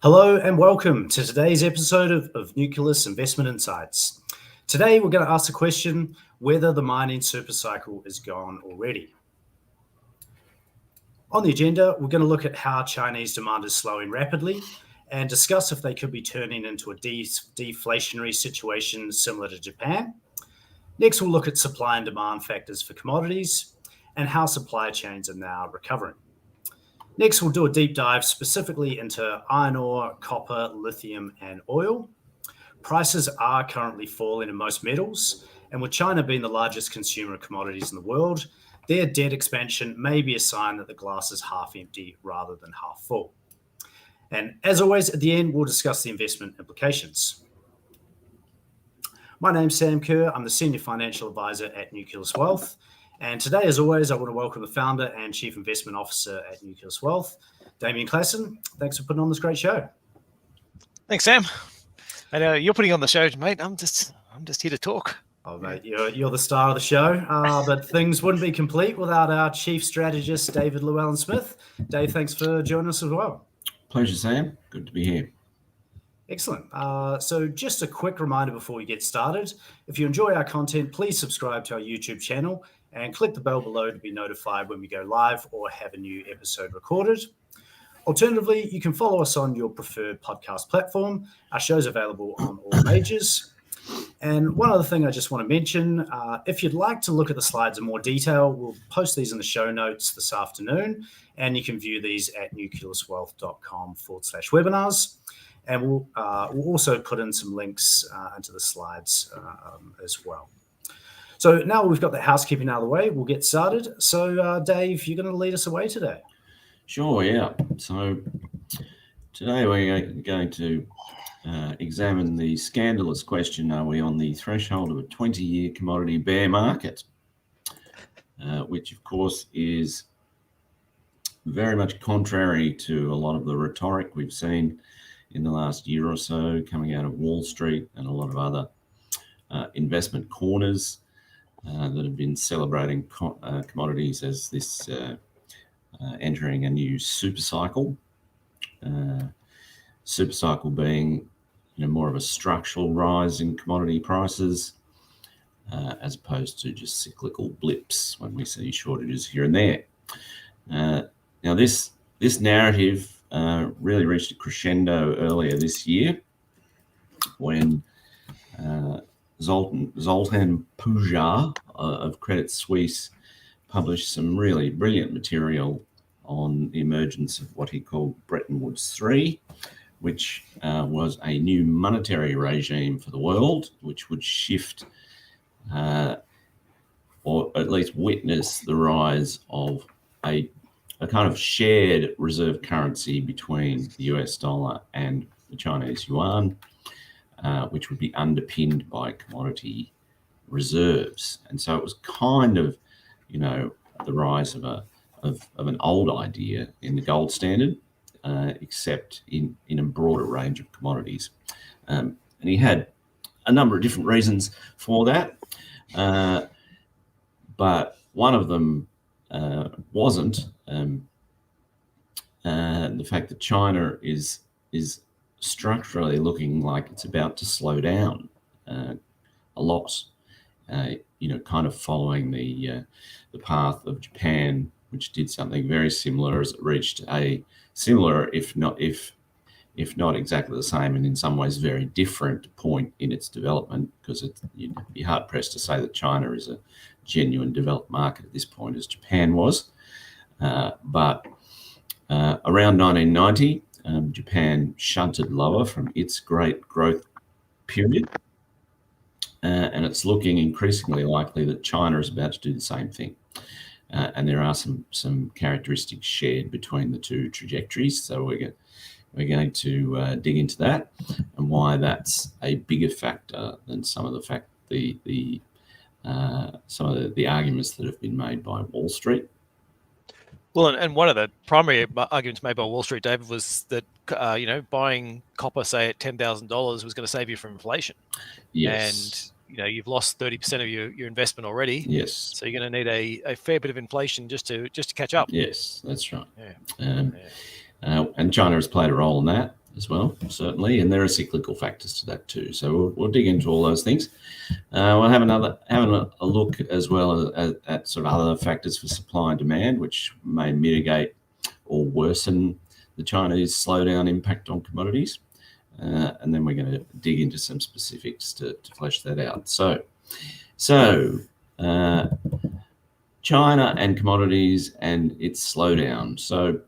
Hello and welcome to today's episode of Nucleus Investment Insights. Today we're going to ask the question whether the mining supercycle is gone already. On the agenda, we're going to look at how Chinese demand is slowing rapidly and discuss if they could be turning into a deflationary situation similar to Japan. Next, we'll look at supply and demand factors for commodities and how supply chains are now recovering. Next, we'll do a deep dive specifically into iron ore, copper, lithium, and oil. Prices are currently falling in most metals, and with China being the largest consumer of commodities in the world, their debt expansion may be a sign that the glass is half empty rather than half full. And as always, at the end, we'll discuss the investment implications. My name's Sam Kerr. I'm the Senior Financial Advisor at Nucleus Wealth. And today, as always, I want to welcome the founder and chief investment officer at Nucleus Wealth, Damien Klassen. Thanks for putting on this great show. Thanks, Sam. I know you're putting on the show, mate. I'm just here to talk. Oh, mate, you're the star of the show. But things wouldn't be complete without our chief strategist, David Llewellyn-Smith. Dave, thanks for joining us as well. Pleasure, Sam. Good to be here. Excellent. So just a quick reminder before we get started. If you enjoy our content, please subscribe to our YouTube channel and click the bell below to be notified when we go live or have a new episode recorded. Alternatively, you can follow us on your preferred podcast platform. Our show's available on all majors. And one other thing I just want to mention, if you'd like to look at the slides in more detail, we'll post these in the show notes this afternoon, and you can view these at nucleuswealth.com/webinars. And we'll also put in some links into the slides as well. So now we've got the housekeeping out of the way, we'll get started. So Dave, you're going to lead us away today. Sure, yeah. So today we're going to examine the scandalous question, are we on the threshold of a 20-year commodity bear market? Which, of course, is very much contrary to a lot of the rhetoric we've seen in the last year or so coming out of Wall Street and a lot of other investment corners that have been celebrating commodities as this entering a new supercycle. Supercycle being, more of a structural rise in commodity prices as opposed to just cyclical blips when we see shortages here and there. Now, this narrative really reached a crescendo earlier this year when Zoltan of Credit Suisse published some really brilliant material on the emergence of what he called Bretton Woods III, which was a new monetary regime for the world, which would shift or at least witness the rise of a kind of shared reserve currency between the US dollar and the Chinese yuan, which would be underpinned by commodity reserves. And so it was kind of, the rise of an old idea in the gold standard, except in a broader range of commodities. And he had a number of different reasons for that, but one of them wasn't the fact that China is structurally looking like it's about to slow down a lot, kind of following the path of Japan, which did something very similar as it reached a similar, if not exactly the same, and in some ways very different point in its development, because you'd be hard pressed to say that China is a genuine developed market at this point as Japan was. But around 1990, Japan shunted lower from its great growth period, and it's looking increasingly likely that China is about to do the same thing. And there are some characteristics shared between the two trajectories. So we're going to dig into that and why that's a bigger factor than some of the arguments that have been made by Wall Street. Well, and one of the primary arguments made by Wall Street, David, was that buying copper, say at $10,000, was going to save you from inflation. Yes. And you've lost 30% of your investment already. Yes. So you're going to need a fair bit of inflation just to catch up. Yes, that's right. Yeah. And China has played a role in that as well, certainly, and there are cyclical factors to that too. So we'll dig into all those things. We'll have a look as well at sort of other factors for supply and demand, which may mitigate or worsen the Chinese slowdown impact on commodities. And then we're going to dig into some specifics to flesh that out. So China and commodities and its slowdown. So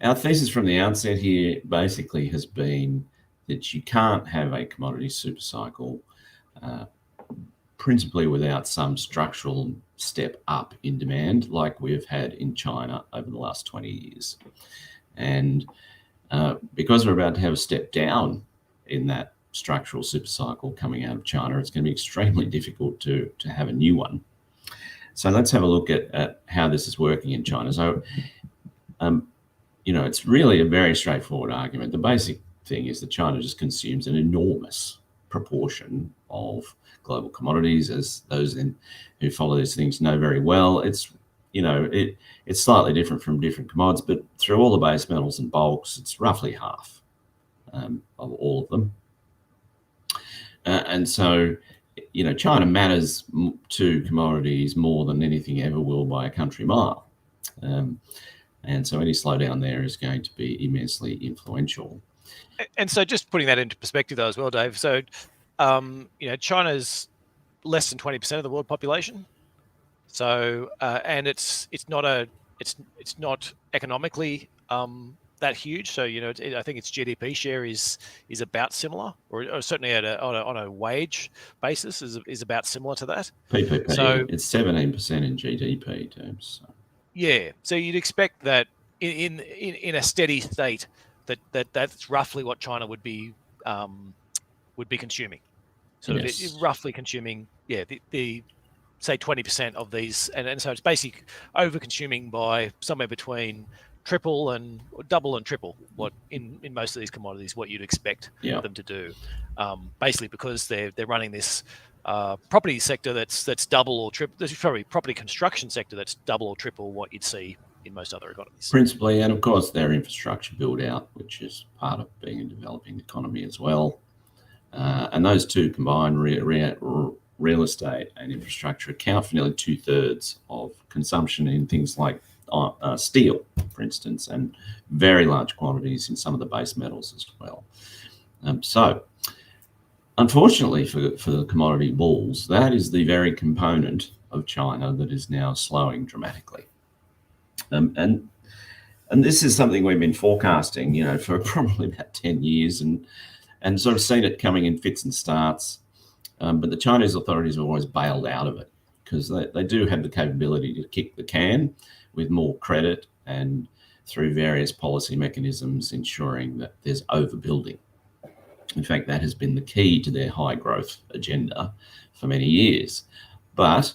our thesis from the outset here basically has been that you can't have a commodity super cycle principally without some structural step up in demand like we've had in China over the last 20 years. And because we're about to have a step down in that structural super cycle coming out of China, it's going to be extremely difficult to have a new one. So let's have a look at how this is working in China. So, it's really a very straightforward argument. The basic thing is that China just consumes an enormous proportion of global commodities, as those who follow these things know very well. It's slightly different from different commodities, but through all the base metals and bulks, it's roughly half of all of them. And so, China matters to commodities more than anything ever will by a country mile. And so any slowdown there is going to be immensely influential. And so just putting that into perspective though as well, Dave. So, China's less than 20% of the world population. So, and it's not economically that huge. So, I think its GDP share is about similar, or certainly on a wage basis is about similar to that. PPP, so it's 17% in GDP terms. So. Yeah, so you'd expect that in a steady state that's roughly what China would be consuming. So yes. It's roughly consuming, the say 20% of these, and so it's basically over consuming by somewhere between double and triple what in most of these commodities what you'd expect them to do, basically because they're running this property sector that's double or triple. There's probably property construction sector that's double or triple what you'd see in most other economies. Principally, and of course their infrastructure build out, which is part of being a developing economy as well. And those two combined, real estate and infrastructure, account for nearly 2/3 of consumption in things like steel, for instance, and very large quantities in some of the base metals as well. So, unfortunately for the commodity bulls, that is the very component of China that is now slowing dramatically. And this is something we've been forecasting, for probably about 10 years and sort of seen it coming in fits and starts. But the Chinese authorities have always bailed out of it because they do have the capability to kick the can with more credit and through various policy mechanisms ensuring that there's overbuilding. In fact, that has been the key to their high growth agenda for many years. But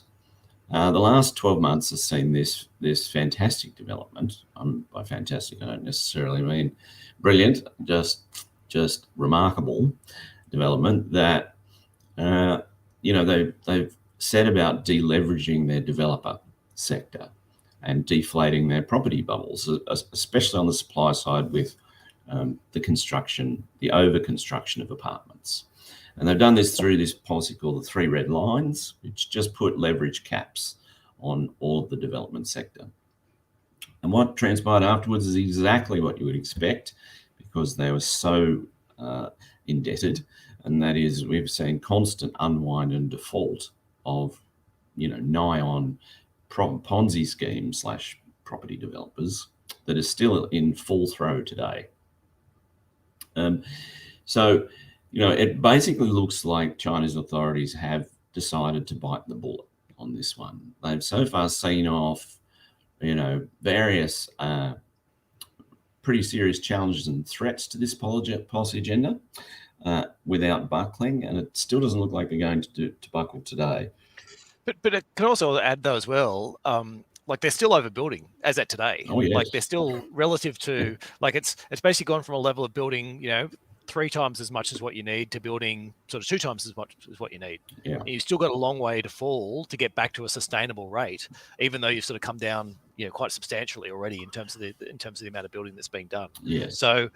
the last 12 months has seen this fantastic development. By fantastic, I don't necessarily mean brilliant, just remarkable development that, they've set about deleveraging their developer sector and deflating their property bubbles, especially on the supply side with the over-construction of apartments. And they've done this through this policy called the 3 red lines, which just put leverage caps on all of the development sector. And what transpired afterwards is exactly what you would expect because they were so indebted. And that is, we've seen constant unwind and default of, nigh on Ponzi schemes / property developers that are still in full throw today. So, it basically looks like China's authorities have decided to bite the bullet on this one. They've so far seen off, various pretty serious challenges and threats to this policy agenda without buckling, and it still doesn't look like they're going to buckle today. But it can also add though as well, like they're still overbuilding as at today. Oh, yes. Like they're still relative to like it's basically gone from a level of building, 3 times as much as what you need to building sort of 2 times as much as what you need. Yeah. And you've still got a long way to fall to get back to a sustainable rate, even though you've sort of come down, quite substantially already in terms of the amount of building that's being done. Yes. So,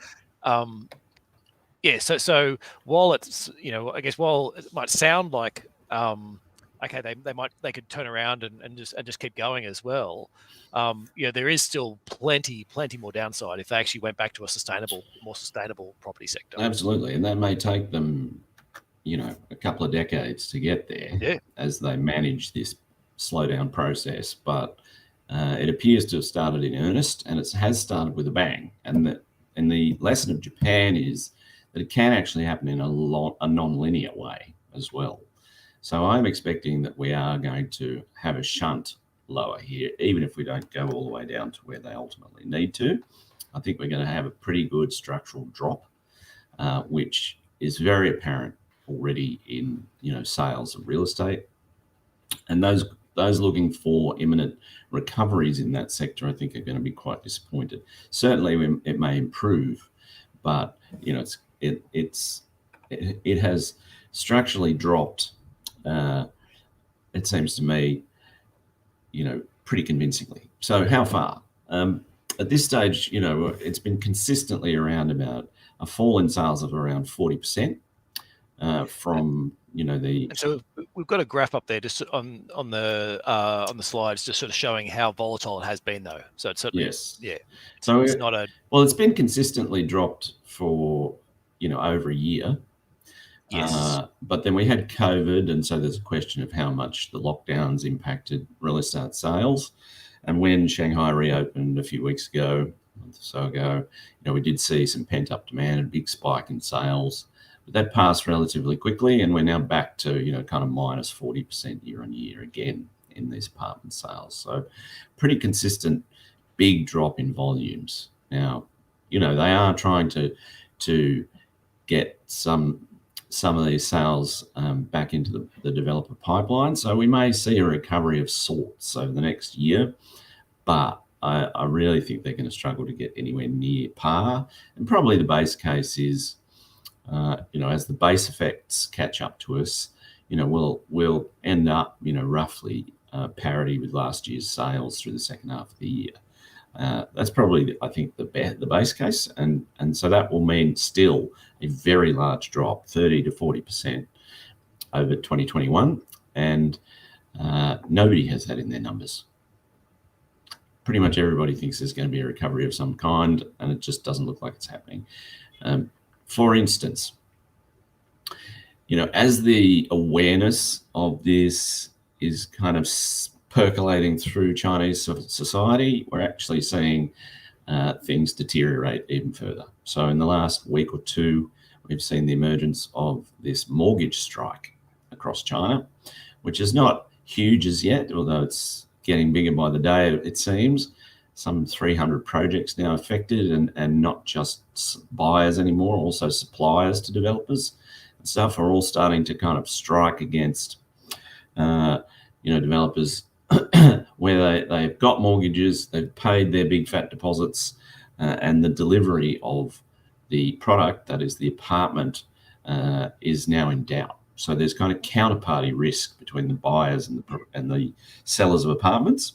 so while it's, I guess while it might sound like, okay, they could turn around and just keep going as well. There is still plenty more downside if they actually went back to a more sustainable property sector. Absolutely, and that may take them, a couple of decades to get there as they manage this slowdown process. But it appears to have started in earnest, and it has started with a bang. And the lesson of Japan is that it can actually happen in a non-linear way as well. So I'm expecting that we are going to have a shunt lower here, even if we don't go all the way down to where they ultimately need to. I think we're going to have a pretty good structural drop, which is very apparent already in sales of real estate. And those looking for imminent recoveries in that sector, I think, are going to be quite disappointed. Certainly, it may improve, but it has structurally dropped. It seems to me, pretty convincingly. So how far? At this stage, it's been consistently around about a fall in sales of around 40% from the. And so we've got a graph up there just on the slides, just sort of showing how volatile it has been, though. So it's certainly So it's not a it's been consistently dropped for over a year. Yes. But then we had COVID, and so there's a question of how much the lockdowns impacted real estate sales. And when Shanghai reopened a few weeks ago, a month or so ago, we did see some pent-up demand, a big spike in sales. But that passed relatively quickly, and we're now back to, kind of minus 40% year on year again in these apartment sales. So pretty consistent, big drop in volumes. Now, they are trying to get some of these sales back into the developer pipeline. So we may see a recovery of sorts over the next year, but I really think they're going to struggle to get anywhere near par. And probably the base case is, as the base effects catch up to us, we'll end up, roughly parity with last year's sales through the second half of the year. That's probably, I think, the base case, and so that will mean still a very large drop, 30 to 40% over 2021, and nobody has that in their numbers. Pretty much everybody thinks there's going to be a recovery of some kind, and it just doesn't look like it's happening. For instance, as the awareness of this is kind of percolating through Chinese society, we're actually seeing things deteriorate even further. So in the last week or two, we've seen the emergence of this mortgage strike across China, which is not huge as yet, although it's getting bigger by the day, it seems. Some 300 projects now affected, and not just buyers anymore, also suppliers to developers and stuff are all starting to kind of strike against, developers where they've got mortgages, they've paid their big fat deposits, and the delivery of the product, that is the apartment, is now in doubt. So there's kind of counterparty risk between the buyers and the sellers of apartments.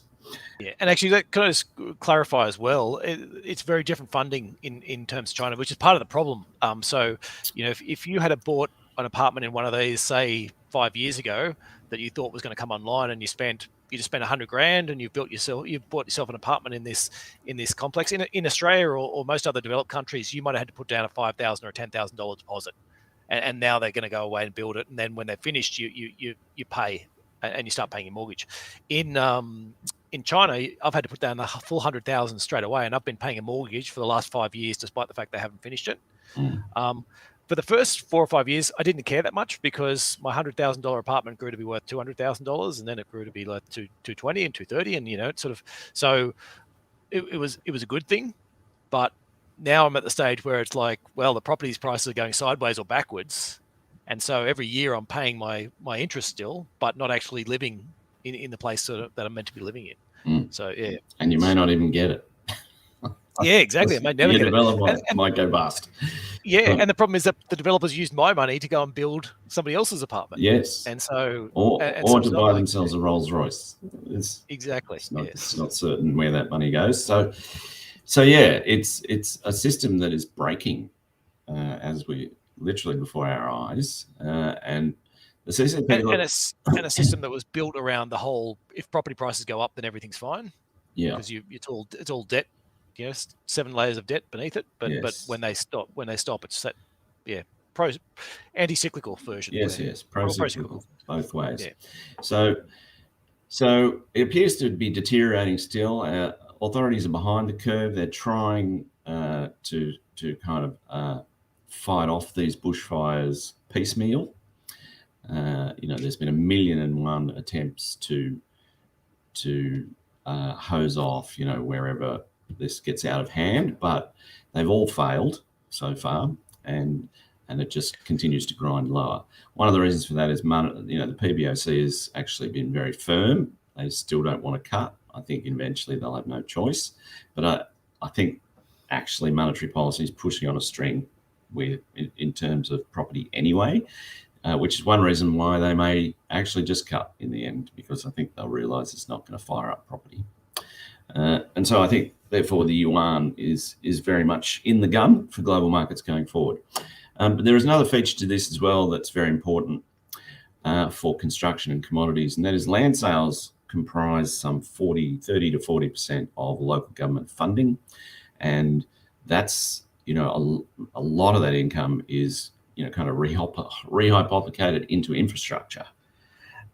Yeah, and actually, that can I just clarify as well? It's very different funding in terms of China, which is part of the problem. So, if you had bought an apartment in one of these, say 5 years ago, that you thought was going to come online, and you just spent $100,000, and you've bought yourself an apartment in this complex in Australia or most other developed countries, you might have had to put down a $5,000 or $10,000 deposit, and now they're going to go away and build it, and then when they're finished, you pay and you start paying your mortgage. In China, I've had to put down the full $100,000 straight away, and I've been paying a mortgage for the last 5 years, despite the fact they haven't finished it. For the first 4 or 5 years, I didn't care that much because my $100,000 apartment grew to be worth $200,000, and then it grew to be like $220,000 and $230,000, and it sort of. So it was a good thing, but now I'm at the stage where it's like, well, the properties prices are going sideways or backwards, and so every year I'm paying my interest still, but not actually living in the place that I'm meant to be living in. So yeah, and you may not even get it. Yeah, exactly. It may never Your get it. developer might go bust. Yeah, and the problem is that the developers used my money to go and build somebody else's apartment. Yes. And so, or to buy themselves a Rolls Royce. Exactly. It's not certain where that money goes. So yeah, it's a system that is breaking as we literally before our eyes, and the CCP and a system that was built around the whole: if property prices go up, then everything's fine. Yeah, because it's all debt. Yes, 7 layers of debt beneath it. But yes. but when they stop, it's that anti-cyclical version. Yes, pro-cyclical both ways. Yeah. So it appears to be deteriorating still. Authorities are behind the curve. They're trying to kind of fight off these bushfires piecemeal. There's been 1,000,001 attempts to hose off, wherever this gets out of hand, but they've all failed so far, and it just continues to grind lower. One of the reasons for that is the PBOC has actually been very firm. They still don't want to cut. I think eventually they'll have no choice. But I think actually monetary policy is pushing on a string in terms of property anyway, which is one reason why they may actually just cut in the end, because I think they'll realise it's not going to fire up property. And so I think, therefore, the yuan is very much in the gun for global markets going forward. But there is another feature to this as well that's very important for construction and commodities, and that is land sales comprise some 30 to 40% of local government funding, and that's a lot of that income is kind of rehypothecated into infrastructure.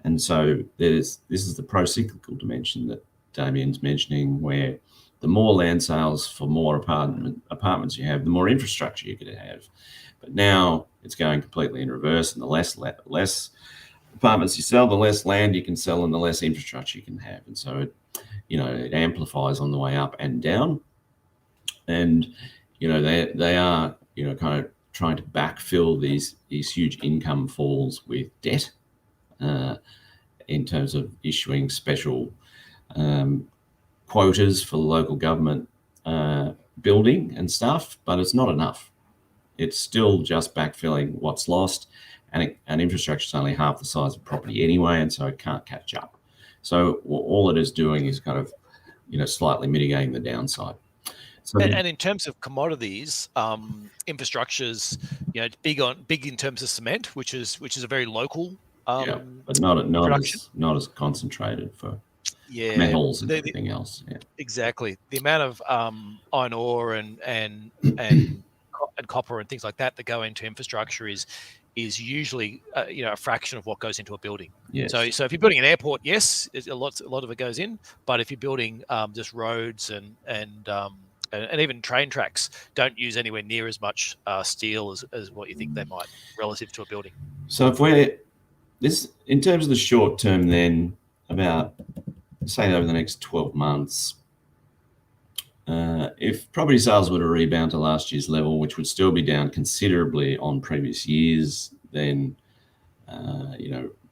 And so this is the pro-cyclical dimension that Damien's mentioning, where the more land sales for more apartments you have, the more infrastructure you're going to have. But now it's going completely in reverse, and the less apartments you sell, the less land you can sell, and the less infrastructure you can have. And so it amplifies on the way up and down. And they are kind of trying to backfill these huge income falls with debt in terms of issuing special quotas for local government building and stuff, but it's not enough. It's still just backfilling what's lost, and infrastructure is only half the size of property anyway, and so it can't catch up. So all it is doing is kind of slightly mitigating the downside. So, and in terms of commodities, infrastructure's big in terms of cement, which is a very local but not as concentrated for metals and everything else. Yeah. Exactly. The amount of iron ore and copper and things like that go into infrastructure is usually a fraction of what goes into a building. Yes. So if you're building an airport, yes, a lot of it goes in. But if you're building just roads and even train tracks, don't use anywhere near as much steel as what you think they might relative to a building. So in terms of the short term, then about say over the next 12 months, if property sales were to rebound to last year's level, which would still be down considerably on previous years, then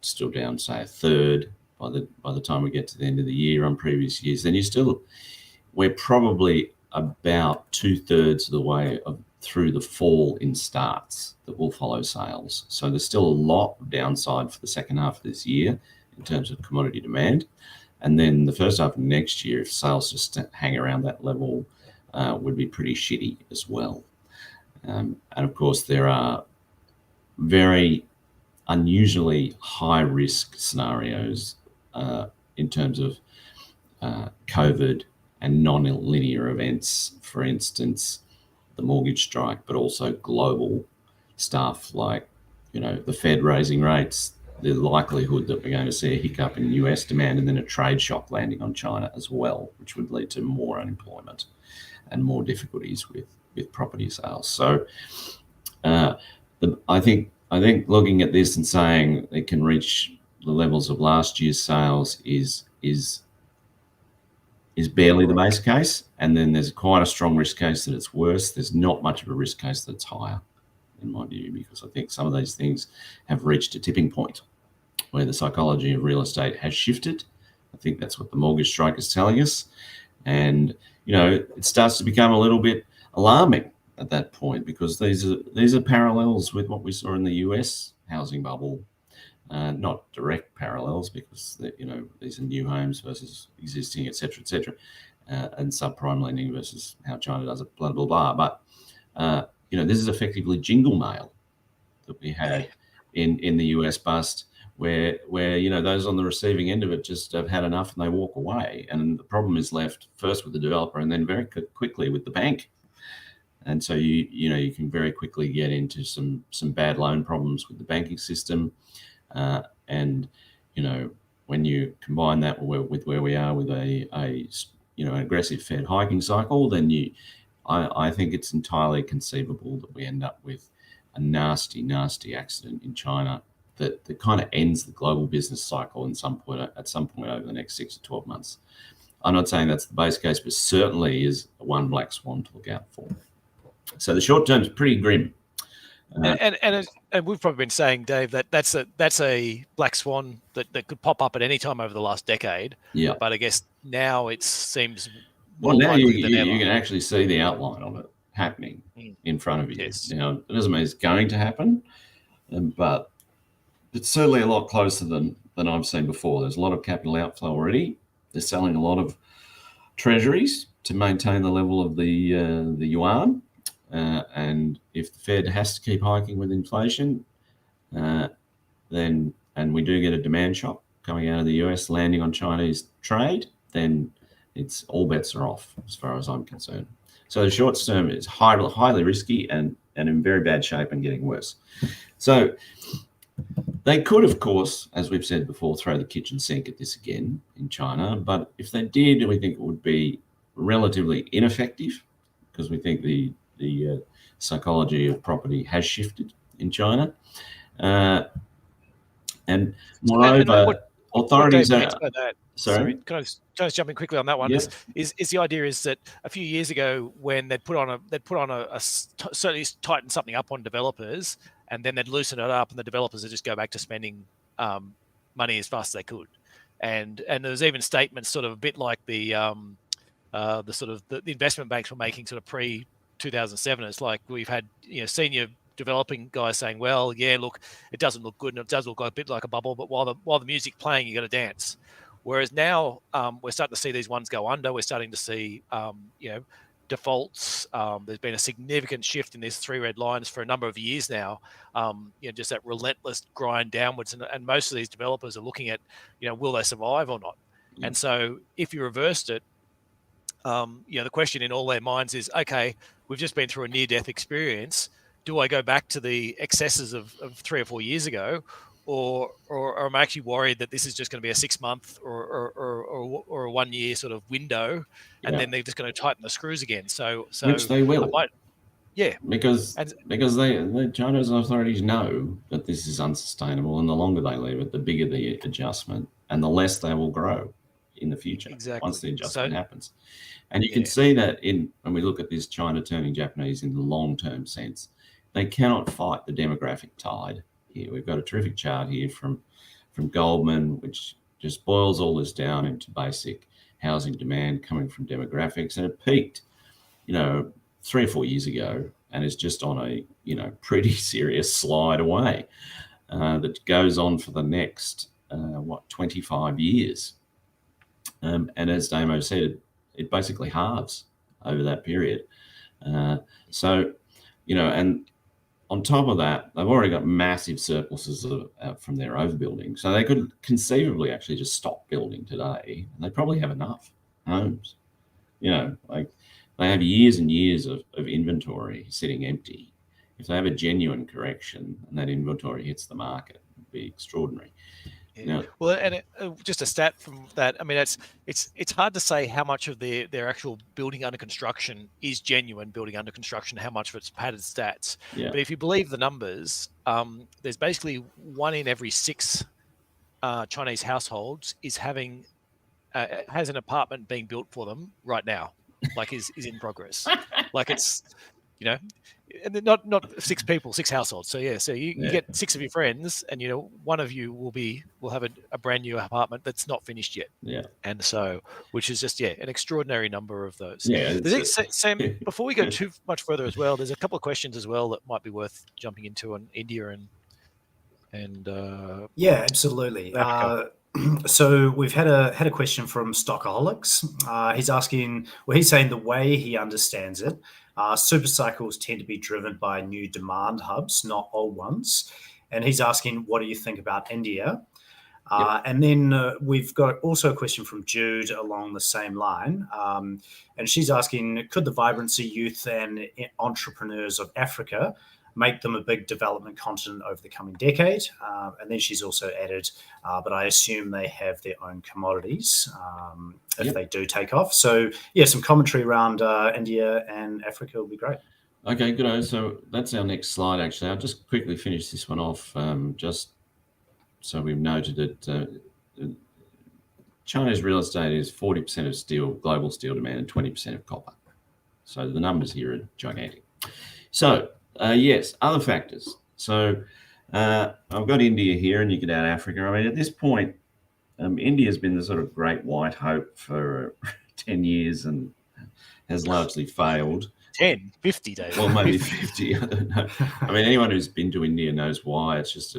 still down say a third by the time we get to the end of the year on previous years, then we're probably about 2/3 of the way through the fall in starts that will follow sales. So there's still a lot of downside for the second half of this year in terms of commodity demand. And then the first half of next year, if sales just hang around that level, would be pretty shitty as well. And of course, there are very unusually high risk scenarios in terms of COVID and non-linear events. For instance, the mortgage strike, but also global stuff like, the Fed raising rates, the likelihood that we're going to see a hiccup in US demand, and then a trade shock landing on China as well, which would lead to more unemployment and more difficulties with property sales. So I think looking at this and saying it can reach the levels of last year's sales is barely the base case, and then there's quite a strong risk case that it's worse. There's not much of a risk case that it's higher, in my view, because I think some of these things have reached a tipping point where the psychology of real estate has shifted. I think that's what the mortgage strike is telling us. And, it starts to become a little bit alarming at that point, because these are parallels with what we saw in the US housing bubble. Not direct parallels, because these are new homes versus existing, etc., etc., and subprime lending versus how China does it, blah blah blah. But this is effectively jingle mail that we had in the US bust, where those on the receiving end of it just have had enough and they walk away, and the problem is left first with the developer and then very quickly with the bank. And so you can very quickly get into some bad loan problems with the banking system. And when you combine that with where we are with a an aggressive Fed hiking cycle, then I think it's entirely conceivable that we end up with a nasty accident in China that kind of ends the global business cycle at some point over the next 6 to 12 months. I'm not saying that's the base case, but certainly is one black swan to look out for. So the short term is pretty grim. And we've probably been saying, Dave, that that's a black swan that could pop up at any time over the last decade. Yeah. But I guess now it seems well, now likely than ever. You can actually see the outline of it happening in front of you. Yes. Now, it doesn't mean it's going to happen, but it's certainly a lot closer than I've seen before. There's a lot of capital outflow already. They're selling a lot of treasuries to maintain the level of the yuan. And if the Fed has to keep hiking with inflation, then, and we do get a demand shock coming out of the US landing on Chinese trade, then it's all bets are off as far as I'm concerned. So the short term is highly risky and in very bad shape and getting worse. So they could, of course, as we've said before, throw the kitchen sink at this again in China. But if they did, we think it would be relatively ineffective, because we think the psychology of property has shifted in China. And moreover, authorities are... Sorry, can I just jump in quickly on that one? Yeah. Is the idea is that a few years ago, when they'd put on a certainly tighten something up on developers, and then they'd loosen it up, and the developers would just go back to spending money as fast as they could, and there was even statements sort of a bit like the investment banks were making sort of pre 2007. It's like we've had senior developing guys saying, well, yeah, look, it doesn't look good and it does look a bit like a bubble, but while the music's playing, you got to dance. Whereas now we're starting to see these ones go under. We're starting to see defaults. There's been a significant shift in these three red lines for a number of years now. Just that relentless grind downwards, and most of these developers are looking at will they survive or not. Yeah. And so if you reversed it, the question in all their minds is, okay, we've just been through a near-death experience. Do I go back to the excesses of 3 or 4 years ago, or am I actually worried that this is just going to be a 6-month or a 1 year sort of window, and then they're just going to tighten the screws again? So which they will. Because the China's authorities know that this is unsustainable, and the longer they leave it, the bigger the adjustment, and the less they will grow in the future. Exactly. Once the adjustment happens. And you can see that when we look at this China turning Japanese in the long-term sense, they cannot fight the demographic tide here. We've got a terrific chart here from Goldman, which just boils all this down into basic housing demand coming from demographics. And it peaked, 3 or 4 years ago, and is just on a, pretty serious slide away that goes on for the next, 25 years. And as Damo said, it basically halves over that period. So, and on top of that, they've already got massive surpluses from their overbuilding. So they could conceivably actually just stop building today, and they probably have enough homes. Like they have years and years of inventory sitting empty. If they have a genuine correction and that inventory hits the market, it'd be extraordinary. Yeah. Well, and just a stat from that. I mean, it's hard to say how much of their actual building under construction is genuine building under construction, how much of it's padded stats. Yeah. But if you believe the numbers, there's basically 1 in every 6 Chinese households has an apartment being built for them right now, like is in progress. Like it's and they're not 6 people, 6 households. So so you get 6 of your friends, and one of you will have a brand new apartment that's not finished yet. Yeah. And so, which is just an extraordinary number of those. Yeah. Sam, before we go too much further as well, there's a couple of questions as well that might be worth jumping into on India and yeah, absolutely. So we've had a question from Stockaholics. He's asking, he's saying the way he understands it, super cycles tend to be driven by new demand hubs, not old ones. And he's asking, what do you think about India? And then we've got also a question from Jude along the same line. And she's asking, could the vibrancy, youth and entrepreneurs of Africa make them a big development continent over the coming decade? And then she's also added, but I assume they have their own commodities if they do take off. So, some commentary around India and Africa would be great. Okay, good. So that's our next slide, actually. I'll just quickly finish this one off, just so we've noted it. China's real estate is 40% of steel, global steel demand, and 20% of copper. So the numbers here are gigantic. So, yes, other factors. So I've got India here, and you get out Africa. I mean, at this point, India's been the sort of great white hope for 10 years and has largely failed. 10, 50 days. Well, maybe 50, I don't know. I mean, anyone who's been to India knows why. It's just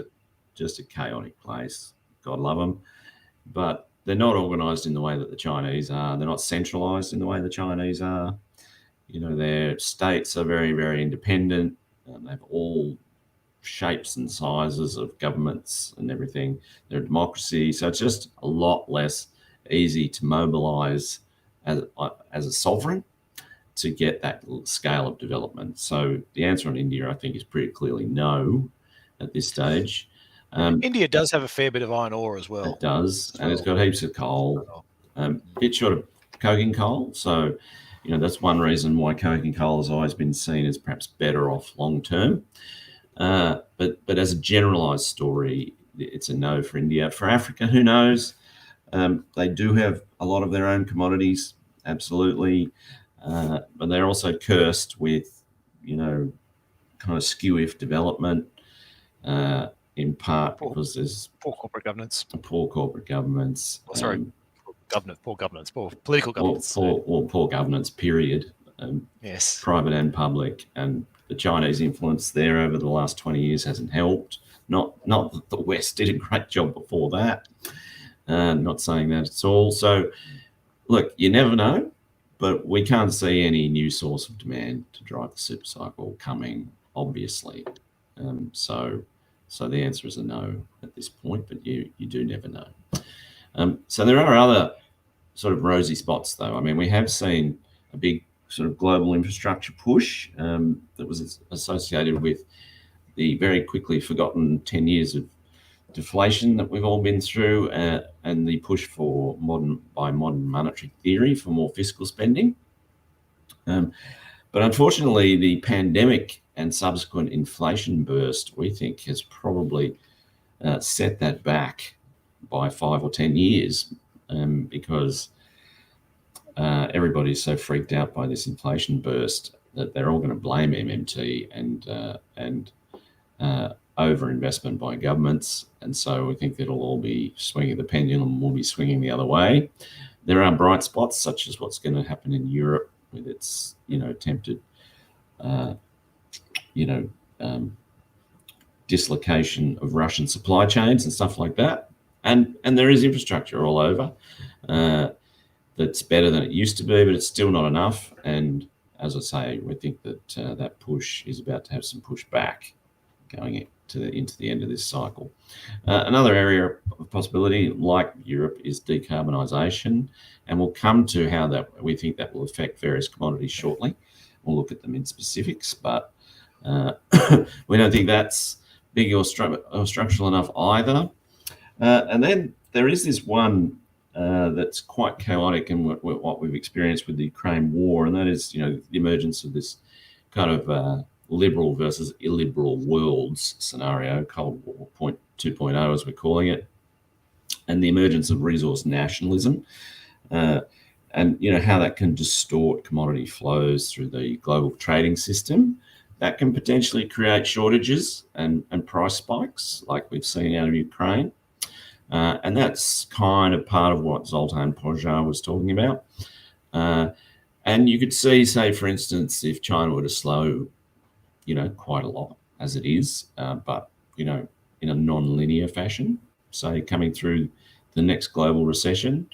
a chaotic place. God love them. But they're not organised in the way that the Chinese are. They're not centralised in the way the Chinese are. Their states are very, very independent. They have all shapes and sizes of governments and everything. They're a democracy. So it's just a lot less easy to mobilise as a sovereign to get that scale of development. So the answer on India, I think, is pretty clearly no at this stage. India does have a fair bit of iron ore as well. It does, and it's got heaps of coal. Bit short of coking coal. So, that's one reason why coking coal has always been seen as perhaps better off long term. But as a generalised story, it's a no for India. For Africa, who knows? They do have a lot of their own commodities, absolutely. But they're also cursed with, kind of skew-if development, in part because there's poor corporate governance. Poor corporate governments. Poor governance, poor political governance. Poor governance, period. Yes. Private and public. And the Chinese influence there over the last 20 years hasn't helped. Not that the West did a great job before that. Not saying that at all. So, look, you never know. But we can't see any new source of demand to drive the super cycle coming, obviously. So the answer is a no at this point, but you do never know. So there are other sort of rosy spots, though. I mean, we have seen a big sort of global infrastructure push that was associated with the very quickly forgotten 10 years of deflation that we've all been through, and the push for modern monetary theory for more fiscal spending. But unfortunately, the pandemic and subsequent inflation burst, we think, has probably set that back by 5 or 10 years because everybody's so freaked out by this inflation burst that they're all going to blame MMT and overinvestment by governments. And so we think it'll all be swinging, the pendulum will be swinging the other way. There are bright spots, such as what's going to happen in Europe with its, attempted, dislocation of Russian supply chains and stuff like that. And there is infrastructure all over that's better than it used to be, but it's still not enough. And as I say, we think that that push is about to have some pushback going into the end of this cycle. Another area of possibility, like Europe, is decarbonisation, and we'll come to how that we think that will affect various commodities shortly. We'll look at them in specifics, but we don't think that's big or structural enough either. And then there is this one that's quite chaotic in what we've experienced with the Ukraine war, and that is, the emergence of this kind of liberal versus illiberal worlds scenario, Cold War 2.0 as we're calling it, and the emergence of resource nationalism. and how that can distort commodity flows through the global trading system. That can potentially create shortages and price spikes like we've seen out of Ukraine. And that's kind of part of what Zoltan was talking about. And you could see, say, for instance, if China were to slow, quite a lot as it is, but, in a non-linear fashion, say coming through the next global recession,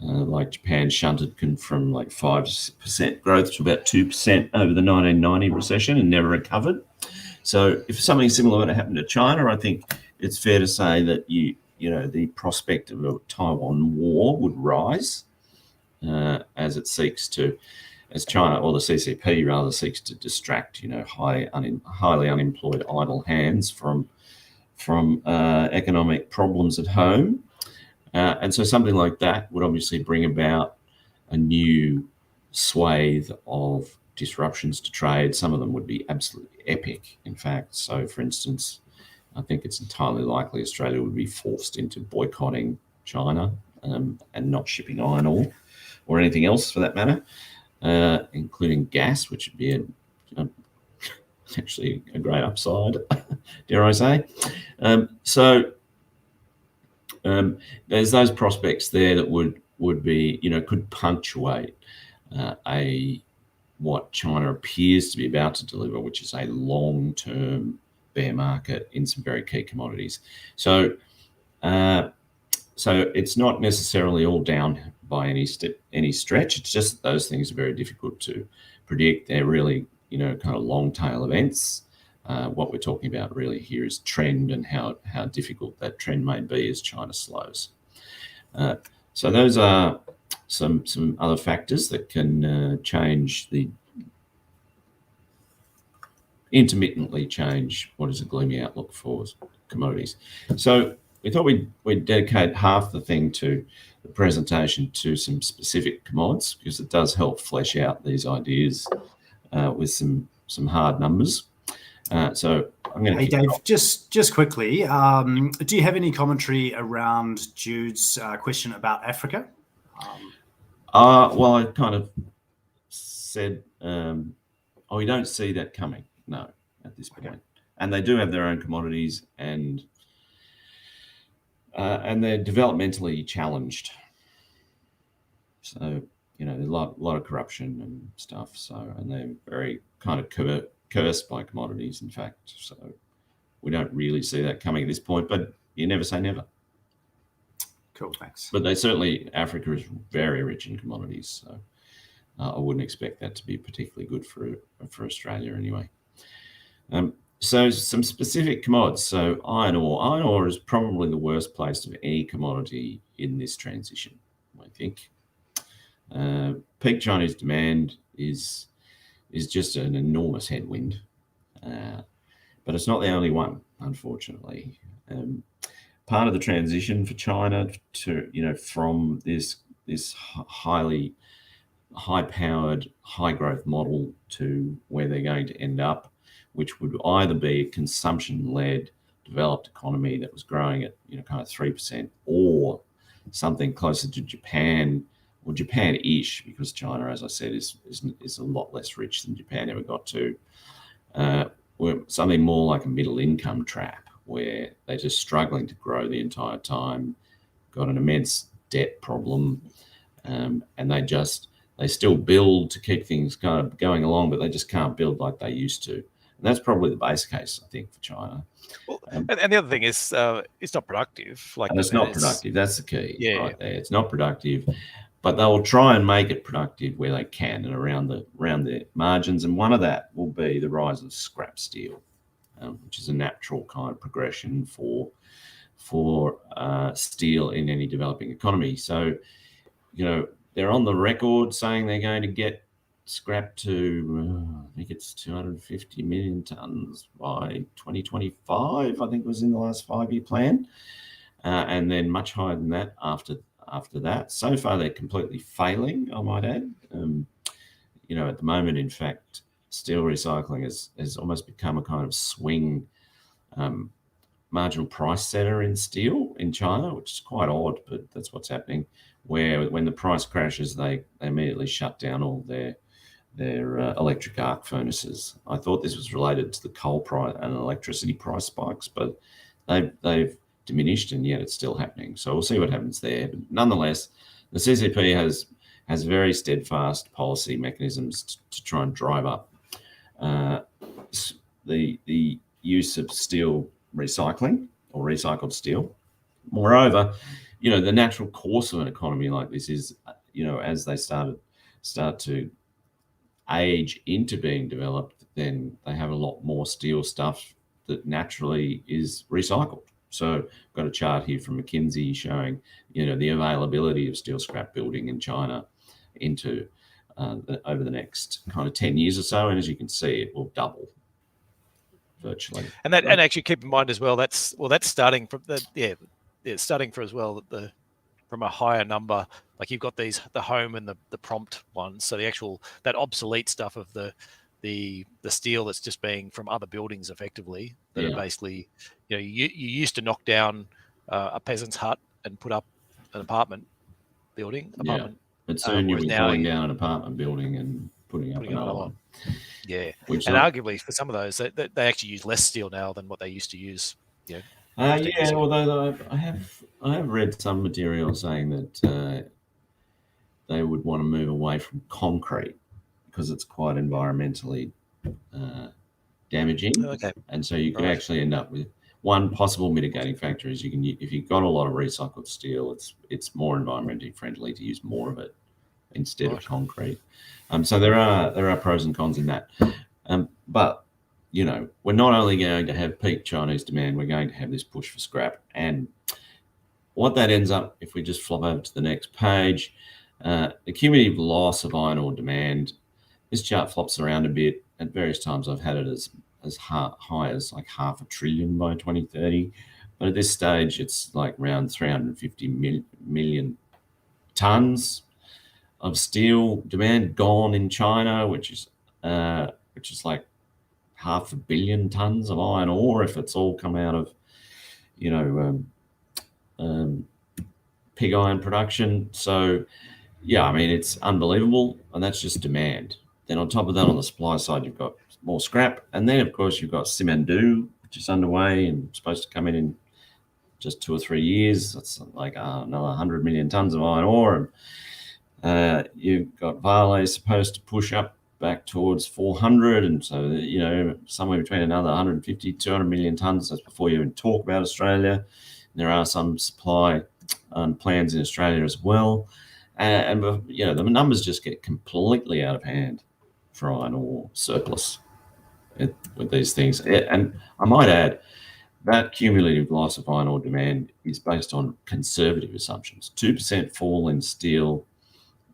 like Japan shunted from like 5% growth to about 2% over the 1990 recession and never recovered. So if something similar were to happen to China, I think it's fair to say that the prospect of a Taiwan war would rise as China, or the CCP rather, seeks to distract highly unemployed idle hands from economic problems at home. And so something like that would obviously bring about a new swathe of disruptions to trade. Some of them would be absolutely epic, in fact. So, for instance, I think it's entirely likely Australia would be forced into boycotting China and not shipping iron ore or anything else for that matter, including gas, which would be actually a great upside, dare I say. There's those prospects there that would be, could punctuate what China appears to be about to deliver, which is a long-term bear market in some very key commodities. So it's not necessarily all down by any stretch. It's just that those things are very difficult to predict. They're really, kind of long tail events. What we're talking about really here is trend and how difficult that trend may be as China slows. So those are some other factors that can intermittently change what is a gloomy outlook for commodities. So we thought we'd dedicate half the thing to the presentation to some specific commodities, because it does help flesh out these ideas with some hard numbers. So I'm going to. Hey Dave, just quickly, do you have any commentary around Jude's question about Africa? Well, I kind of said, we don't see that coming. No, at this point. Okay. And they do have their own commodities, and they're developmentally challenged. So there's a lot of corruption and stuff. So, and they're very kind of cursed by commodities, in fact. So we don't really see that coming at this point, but you never say never. Cool, thanks. But Africa is very rich in commodities, so I wouldn't expect that to be particularly good for Australia anyway. So some specific commodities. So iron ore. Iron ore is probably the worst placed of any commodity in this transition, I think. Peak Chinese demand is just an enormous headwind, but it's not the only one, unfortunately. Part of the transition for China to from this highly high-powered, high-growth model to where they're going to end up, which would either be a consumption-led developed economy that was growing at kind of 3%, or something closer to Japan. Well, Japan-ish, because China, as I said, is a lot less rich than Japan ever got to. Something more like a middle income trap, where they're just struggling to grow the entire time, got an immense debt problem, and they still build to keep things kind of going along, but they just can't build like they used to. And that's probably the base case, I think, for China. Well, and the other thing is, it's not productive. And it's not productive. That's the key, right there. It's not productive. But they will try and make it productive where they can and around the margins. And one of that will be the rise of scrap steel, which is a natural kind of progression for steel in any developing economy. So, they're on the record saying they're going to get scrap to, I think it's 250 million tonnes by 2025, I think was in the last 5-year plan. And then much higher than that after that. So far, they're completely failing, I might add. At the moment, in fact, steel recycling has almost become a kind of swing marginal price setter in steel in China, which is quite odd, but that's what's happening. Where when the price crashes, they immediately shut down all their electric arc furnaces. I thought this was related to the coal price and electricity price spikes, but they've diminished, and yet it's still happening. So we'll see what happens there. But nonetheless, the CCP has very steadfast policy mechanisms to try and drive up the use of steel recycling or recycled steel. Moreover, the natural course of an economy like this is, as they start to age into being developed, then they have a lot more steel stuff that naturally is recycled. So I've got a chart here from McKinsey showing, the availability of steel scrap building in China into over the next kind of 10 years or so. And as you can see, it will double virtually. And actually keep in mind as well, that's starting from starting for as well from a higher number. Like you've got the home and the prompt ones. So that obsolete stuff of the steel that's just being from other buildings effectively that are basically, you used to knock down a peasant's hut and put up an apartment building. But soon you'll be pulling down an apartment building and putting up another one. Yeah, arguably for some of those, they actually use less steel now than what they used to use. Although I have read some material saying that they would want to move away from concrete because it's quite environmentally damaging. Okay. And so you could actually end up with one possible mitigating factor is if you've got a lot of recycled steel, it's more environmentally friendly to use more of it instead of concrete. So there are pros and cons in that. But we're not only going to have peak Chinese demand, we're going to have this push for scrap. And what that ends up, if we just flop over to the next page, the cumulative loss of iron ore demand, this chart flops around a bit. At various times I've had it as high as like $500 billion by 2030. But at this stage, it's like around 350 million tons of steel demand gone in China, which is like 500 million tons of iron ore if it's all come out of, pig iron production. So, it's unbelievable, and that's just demand. Then on top of that, on the supply side, you've got more scrap, and then of course you've got Simandou, which is underway and supposed to come in just 2 or 3 years. That's like another 100 million tons of iron ore. And you've got Vale supposed to push up back towards 400, and so somewhere between another 150, 200 million tons. That's before you even talk about Australia. There are some supply plans in Australia as well, and the numbers just get completely out of hand for iron ore surplus with these things. And I might add that cumulative loss of iron ore demand is based on conservative assumptions: 2% fall in steel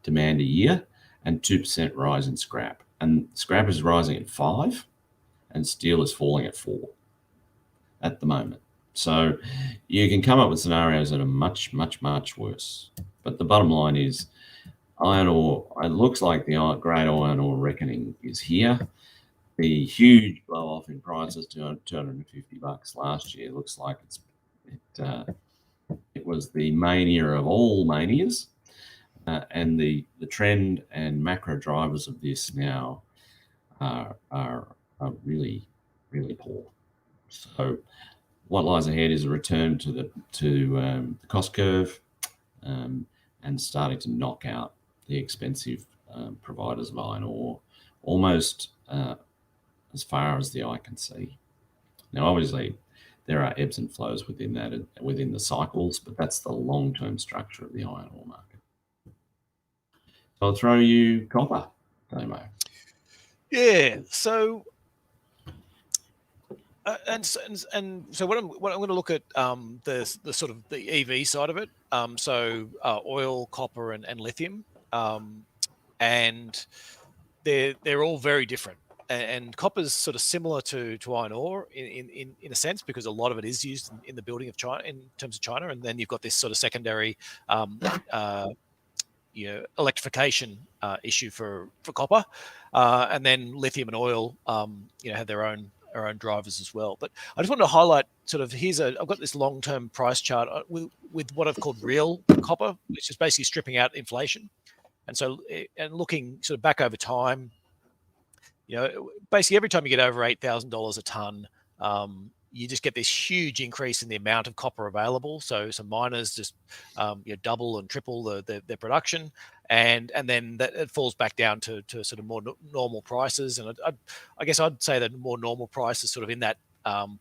demand a year, and 2% rise in scrap. And scrap is rising at 5%, and steel is falling at 4% at the moment. So you can come up with scenarios that are much, much, much worse. But the bottom line is iron ore, it looks like the great iron ore reckoning is here. The huge blow off in prices, $250 last year, looks like it was the mania of all manias. And the trend and macro drivers of this now are really, really poor. So what lies ahead is a return to the cost curve and starting to knock out the expensive providers of iron ore almost as far as the eye can see. Now, obviously, there are ebbs and flows within the cycles, but that's the long-term structure of the iron ore market. I'll throw you copper, Damo. Yeah. So, so what I'm going to look at the sort of the EV side of it. So oil, copper, and lithium, and they're all very different. And copper's sort of similar to iron ore in a sense, because a lot of it is used in the building of China in terms of China, and then you've got this sort of secondary electrification issue for copper, and then lithium and oil have their own our own drivers as well. But I just want to highlight sort of I've got this long-term price chart with what I've called real copper, which is basically stripping out inflation. And so, and looking sort of back over time, basically every time you get over $8,000 a ton, you just get this huge increase in the amount of copper available. So some miners just double and triple their production, and then it falls back down to sort of more normal prices. And I guess I'd say that more normal price is sort of in that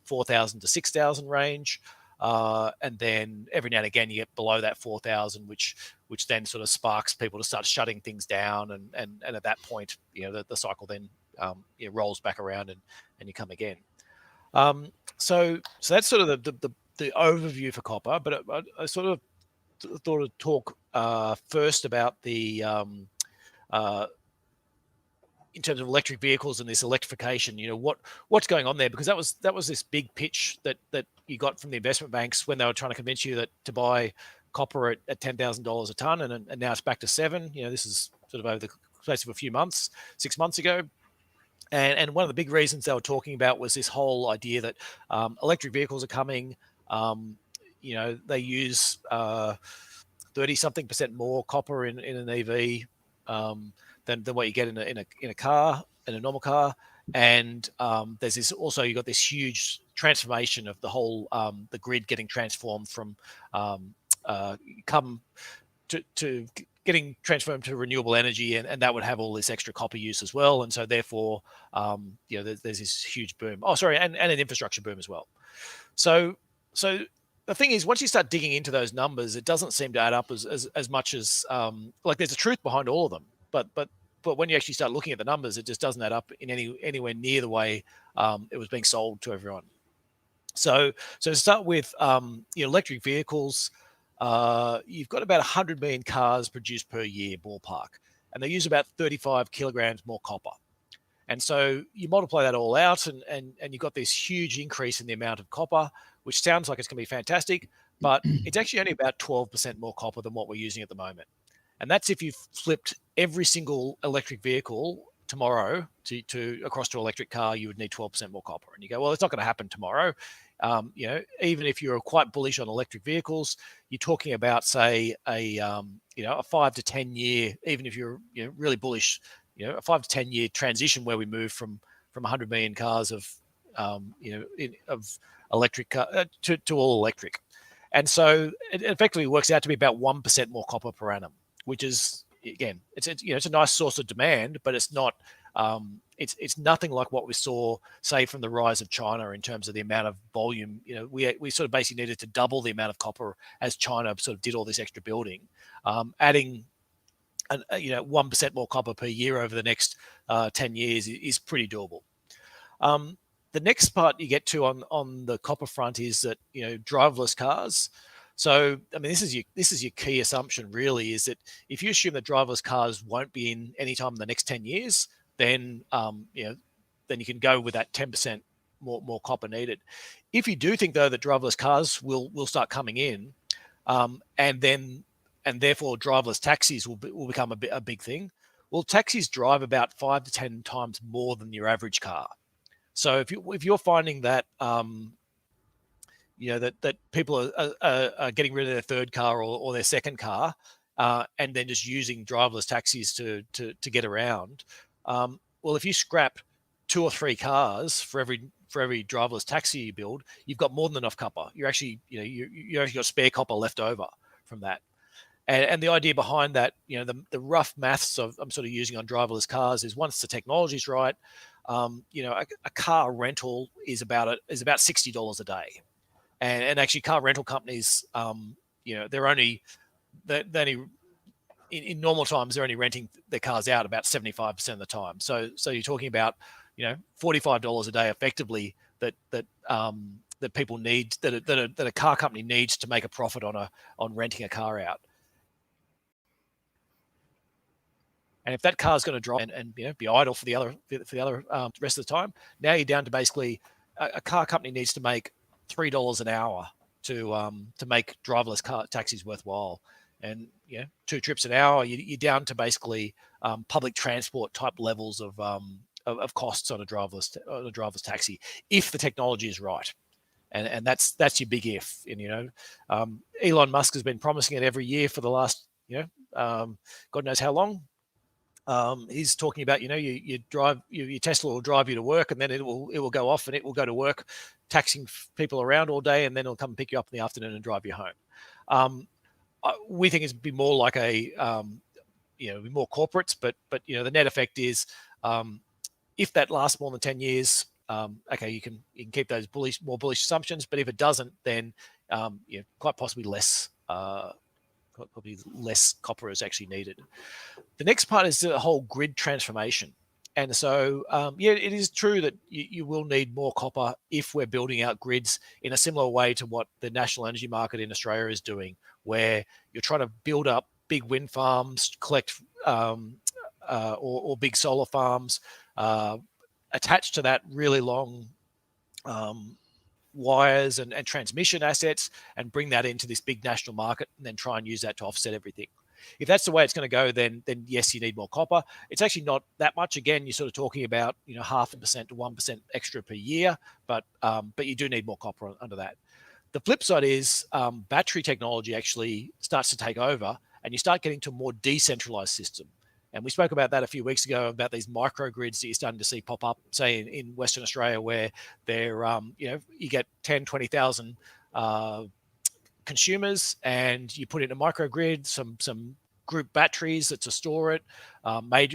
4,000 to 6,000 range. And then every now and again you get below that 4,000, which then sort of sparks people to start shutting things down, and at that point, the cycle then rolls back around and you come again. So that's sort of the overview for copper. But I sort of thought I'd talk first about the in terms of electric vehicles and this electrification. What's going on there, because that was this big pitch that you got from the investment banks when they were trying to convince you that to buy copper at $10,000 a ton, and now it's back to $7,000. This is sort of over the space of a few months, 6 months ago. And one of the big reasons they were talking about was this whole idea that electric vehicles are coming. They use 30-something% more copper in an EV than what you get in a car, in a normal car. And there's this also, you got this huge transformation of the whole the grid getting transformed from to getting transformed to renewable energy, and that would have all this extra copper use as well. And so therefore, there's this huge boom. Oh, sorry, and an infrastructure boom as well. So the thing is, once you start digging into those numbers, it doesn't seem to add up as much as like there's a truth behind all of them. But when you actually start looking at the numbers, it just doesn't add up in anywhere near the way it was being sold to everyone. So to start with, electric vehicles. You've got about 100 million cars produced per year, ballpark, and they use about 35 kilograms more copper. And so you multiply that all out, and you've got this huge increase in the amount of copper, which sounds like it's going to be fantastic, but it's actually only about 12% more copper than what we're using at the moment. And that's if you flipped every single electric vehicle tomorrow to across to electric car, you would need 12% more copper. And you go, well, it's not going to happen tomorrow. Even if you're quite bullish on electric vehicles, you're talking about, say, a 5 to 10 year, even if you're really bullish, a 5 to 10 year transition where we move from 100 million cars of electric car to all electric. And so it effectively works out to be about 1% more copper per annum, which is, again, it's a nice source of demand, but it's not. It's nothing like what we saw, say, from the rise of China in terms of the amount of volume. We sort of basically needed to double the amount of copper as China sort of did all this extra building. Adding 1% more copper per year over the next 10 years is pretty doable. The next part you get to on the copper front is that driverless cars. So, I mean, this is your key assumption, really, is that if you assume that driverless cars won't be in any time in the next 10 years, then then you can go with that 10% more copper needed. If you do think, though, that driverless cars will start coming in, and therefore driverless taxis will become a big thing. Well, taxis drive about 5 to 10 times more than your average car. So if you're finding that that people are getting rid of their third car or their second car, and then just using driverless taxis to get around. Well, if you scrap 2 or 3 cars for every driverless taxi you build, you've got more than enough copper. You're actually you actually got spare copper left over from that. And the idea behind that, the rough maths I'm sort of using on driverless cars is, once the technology's right, a car rental is about $60 a day. And actually, car rental companies, they're only in normal times, they're only renting their cars out about 75% of the time. So you're talking about $45 a day effectively that people need, that a car company needs to make a profit on renting a car out. And if that car's going to drop and be idle for the other rest of the time, now you're down to basically a car company needs to make $3 an hour to make driverless car taxis worthwhile. And 2 trips an hour, you're down to basically public transport type levels of of costs on a driverless taxi if the technology is right. And that's your big if. And Elon Musk has been promising it every year for the last God knows how long. He's talking about you drive your Tesla will drive you to work, and then it will go off and it will go to work, taxing people around all day, and then it'll come and pick you up in the afternoon and drive you home. We think it'd be more like be more corporates, but the net effect is if that lasts more than 10 years. Okay, you can keep those more bullish assumptions, but if it doesn't, then quite possibly less copper is actually needed. The next part is the whole grid transformation, and so it is true that you will need more copper if we're building out grids in a similar way to what the national energy market in Australia is doing, where you're trying to build up big wind farms, collect or big solar farms. Attached to that really long wires and transmission assets, and bring that into this big national market, and then try and use that to offset everything. If that's the way it's going to go, then yes, you need more copper. It's actually not that much. Again, you're sort of talking about 0.5% to 1% extra per year, but you do need more copper under that. The flip side is battery technology actually starts to take over, and you start getting to a more decentralized system. And we spoke about that a few weeks ago, about these microgrids that you're starting to see pop up, say in Western Australia, where they're, you get 10, 20,000 consumers, and you put in a microgrid, some group batteries that to store it.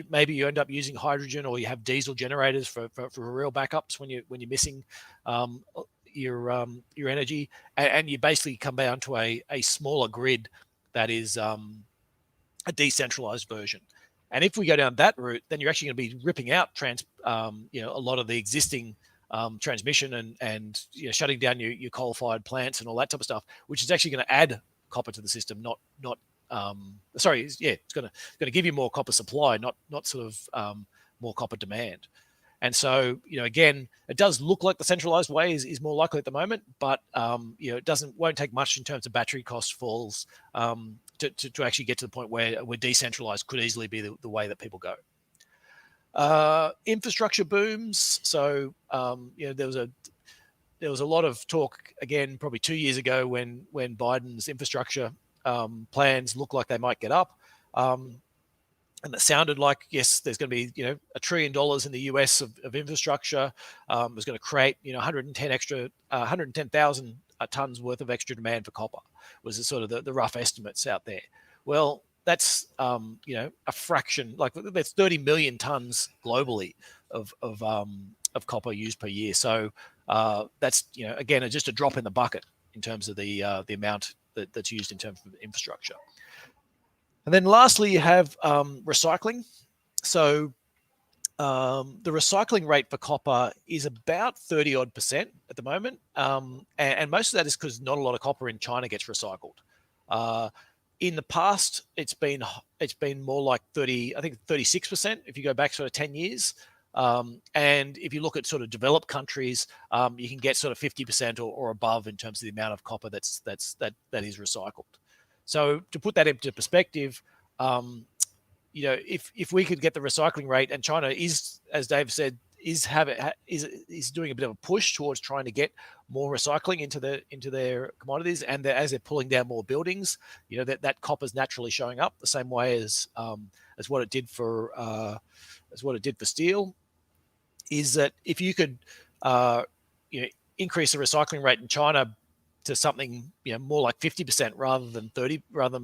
Maybe you end up using hydrogen, or you have diesel generators for real backups when you're missing your energy, and you basically come down to a smaller grid that is a decentralized version. And if we go down that route, then you're actually going to be ripping out a lot of the existing transmission and shutting down your coal-fired plants and all that type of stuff, which is actually going to add copper to the system. It's going to give you more copper supply, not sort of more copper demand. And so, again, it does look like the centralized way is more likely at the moment, but it won't take much in terms of battery cost falls to actually get to the point where decentralized could easily be the way that people go. Infrastructure booms. So there was a lot of talk again, probably 2 years ago when Biden's infrastructure plans looked like they might get up. And it sounded like, yes, there's going to be, $1 trillion in the US of infrastructure. It's going to create, 110,000 tons worth of extra demand for copper, was the sort of the rough estimates out there. Well, that's, a fraction, like there's 30 million tons globally of copper used per year. So that's, again, just a drop in the bucket in terms of the amount that's used in terms of infrastructure. And then lastly, you have recycling. So the recycling rate for copper is about 30% at the moment. And most of that is because not a lot of copper in China gets recycled. In the past, it's been more like 36% if you go back sort of 10 years. And if you look at sort of developed countries, you can get sort of 50% or above in terms of the amount of copper that is recycled. So to put that into perspective, if we could get the recycling rate, and China is, as Dave said, is doing a bit of a push towards trying to get more recycling into their commodities, and as they're pulling down more buildings, that copper's naturally showing up the same way as what it did for steel. Is that if you could increase the recycling rate in China to something more like 50% rather than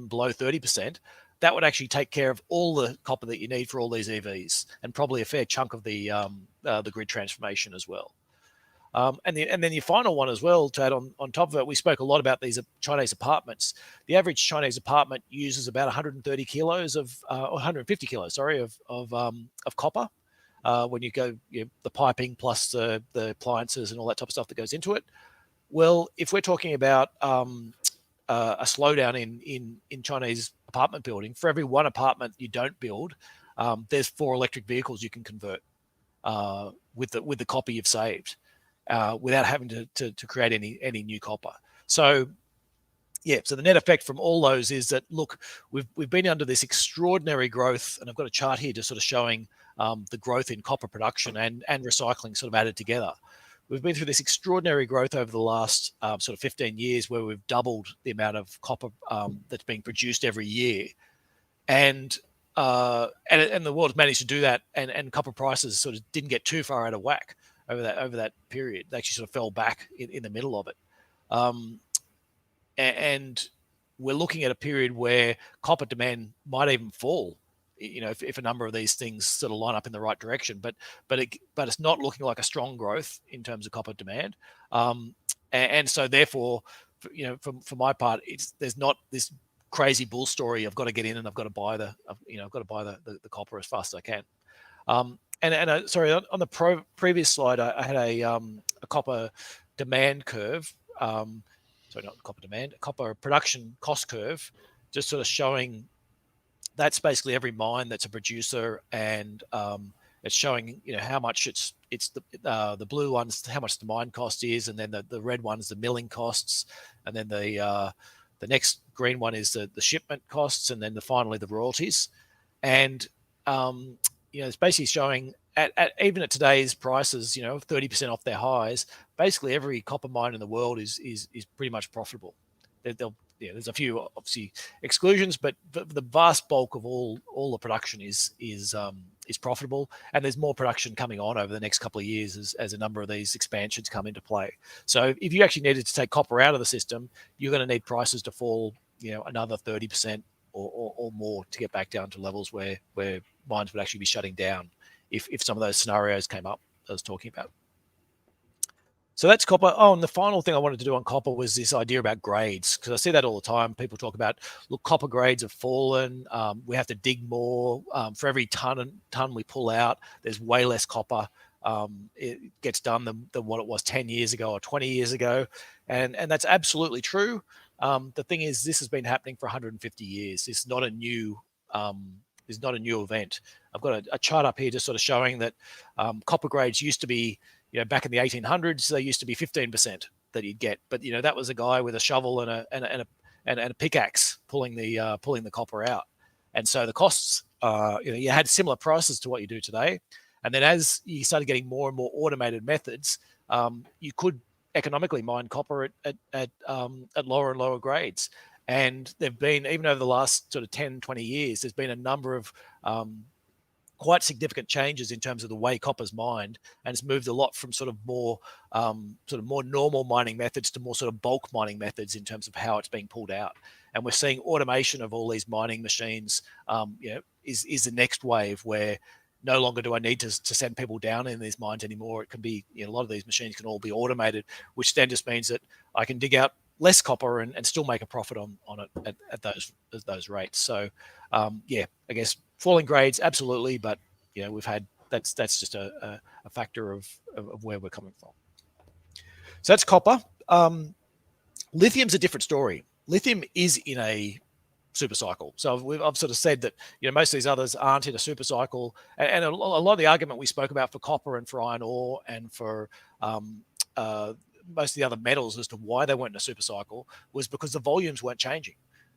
below 30%, that would actually take care of all the copper that you need for all these EVs, and probably a fair chunk of the grid transformation as well. And then your final one as well, to add on top of it, we spoke a lot about these Chinese apartments. The average Chinese apartment uses about 130 kilos or 150 kilos, sorry, of copper. When you go the piping plus the appliances and all that type of stuff that goes into it. Well, if we're talking about a slowdown in Chinese apartment building, for every one apartment you don't build, there's 4 electric vehicles you can convert with the copper you've saved, without having to create any new copper. So yeah, so the net effect from all those is that, look, we've been under this extraordinary growth, and I've got a chart here just sort of showing the growth in copper production and recycling sort of added together. We've been through this extraordinary growth over the last sort of 15 years, where we've doubled the amount of copper that's being produced every year, and the world's managed to do that, and copper prices sort of didn't get too far out of whack over that period. They actually sort of fell back in the middle of it. And we're looking at a period where copper demand might even fall, if a number of these things sort of line up in the right direction. But it's not looking like a strong growth in terms of copper demand. And so therefore, for my part, there's not this crazy bull story. I've got to get in and I've got to buy the copper as fast as I can. Sorry, on the previous slide, I had a copper demand curve. Sorry, not copper demand, copper production cost curve, just sort of showing that's basically every mine that's a producer, and it's showing how much it's the blue ones, how much the mine cost is, and then the red one's the milling costs, and then the next green one is the shipment costs, and then finally the royalties, and it's basically showing at even at today's prices, 30% off their highs, basically every copper mine in the world is pretty much profitable. There's a few obviously exclusions, but the vast bulk of all the production is profitable, and there's more production coming on over the next couple of years as a number of these expansions come into play. So if you actually needed to take copper out of the system, you're going to need prices to fall, another 30% or more to get back down to levels where mines would actually be shutting down if some of those scenarios came up I was talking about. So that's copper. Oh, and the final thing I wanted to do on copper was this idea about grades, because I see that all the time. People talk about, look, copper grades have fallen. We have to dig more. For every ton we pull out, there's way less copper. It gets done than what it was 10 years ago or 20 years ago. And that's absolutely true. The thing is, this has been happening for 150 years. It's not a new event. I've got a chart up here just sort of showing that copper grades used to be, back in the 1800s, they used to be 15% that you'd get. But that was a guy with a shovel and a pickaxe pulling the copper out. And so the costs, you had similar prices to what you do today. And then as you started getting more and more automated methods, you could economically mine copper at lower and lower grades. And there've been, even over the last sort of 10, 20 years, there's been a number of quite significant changes in terms of the way copper's mined, and it's moved a lot from sort of more normal mining methods to more sort of bulk mining methods in terms of how it's being pulled out. And we're seeing automation of all these mining machines is the next wave, where no longer do I need to send people down in these mines anymore. It can be, a lot of these machines can all be automated, which then just means that I can dig out less copper and still make a profit on it at those rates. So I guess falling grades, absolutely, but we've had that's just a factor of where we're coming from. So that's copper. Lithium's a different story. Lithium is in a super cycle. So I've sort of said that most of these others aren't in a super cycle, and a lot of the argument we spoke about for copper and for iron ore and for most of the other metals as to why they weren't in a super cycle was because the volumes weren't changing.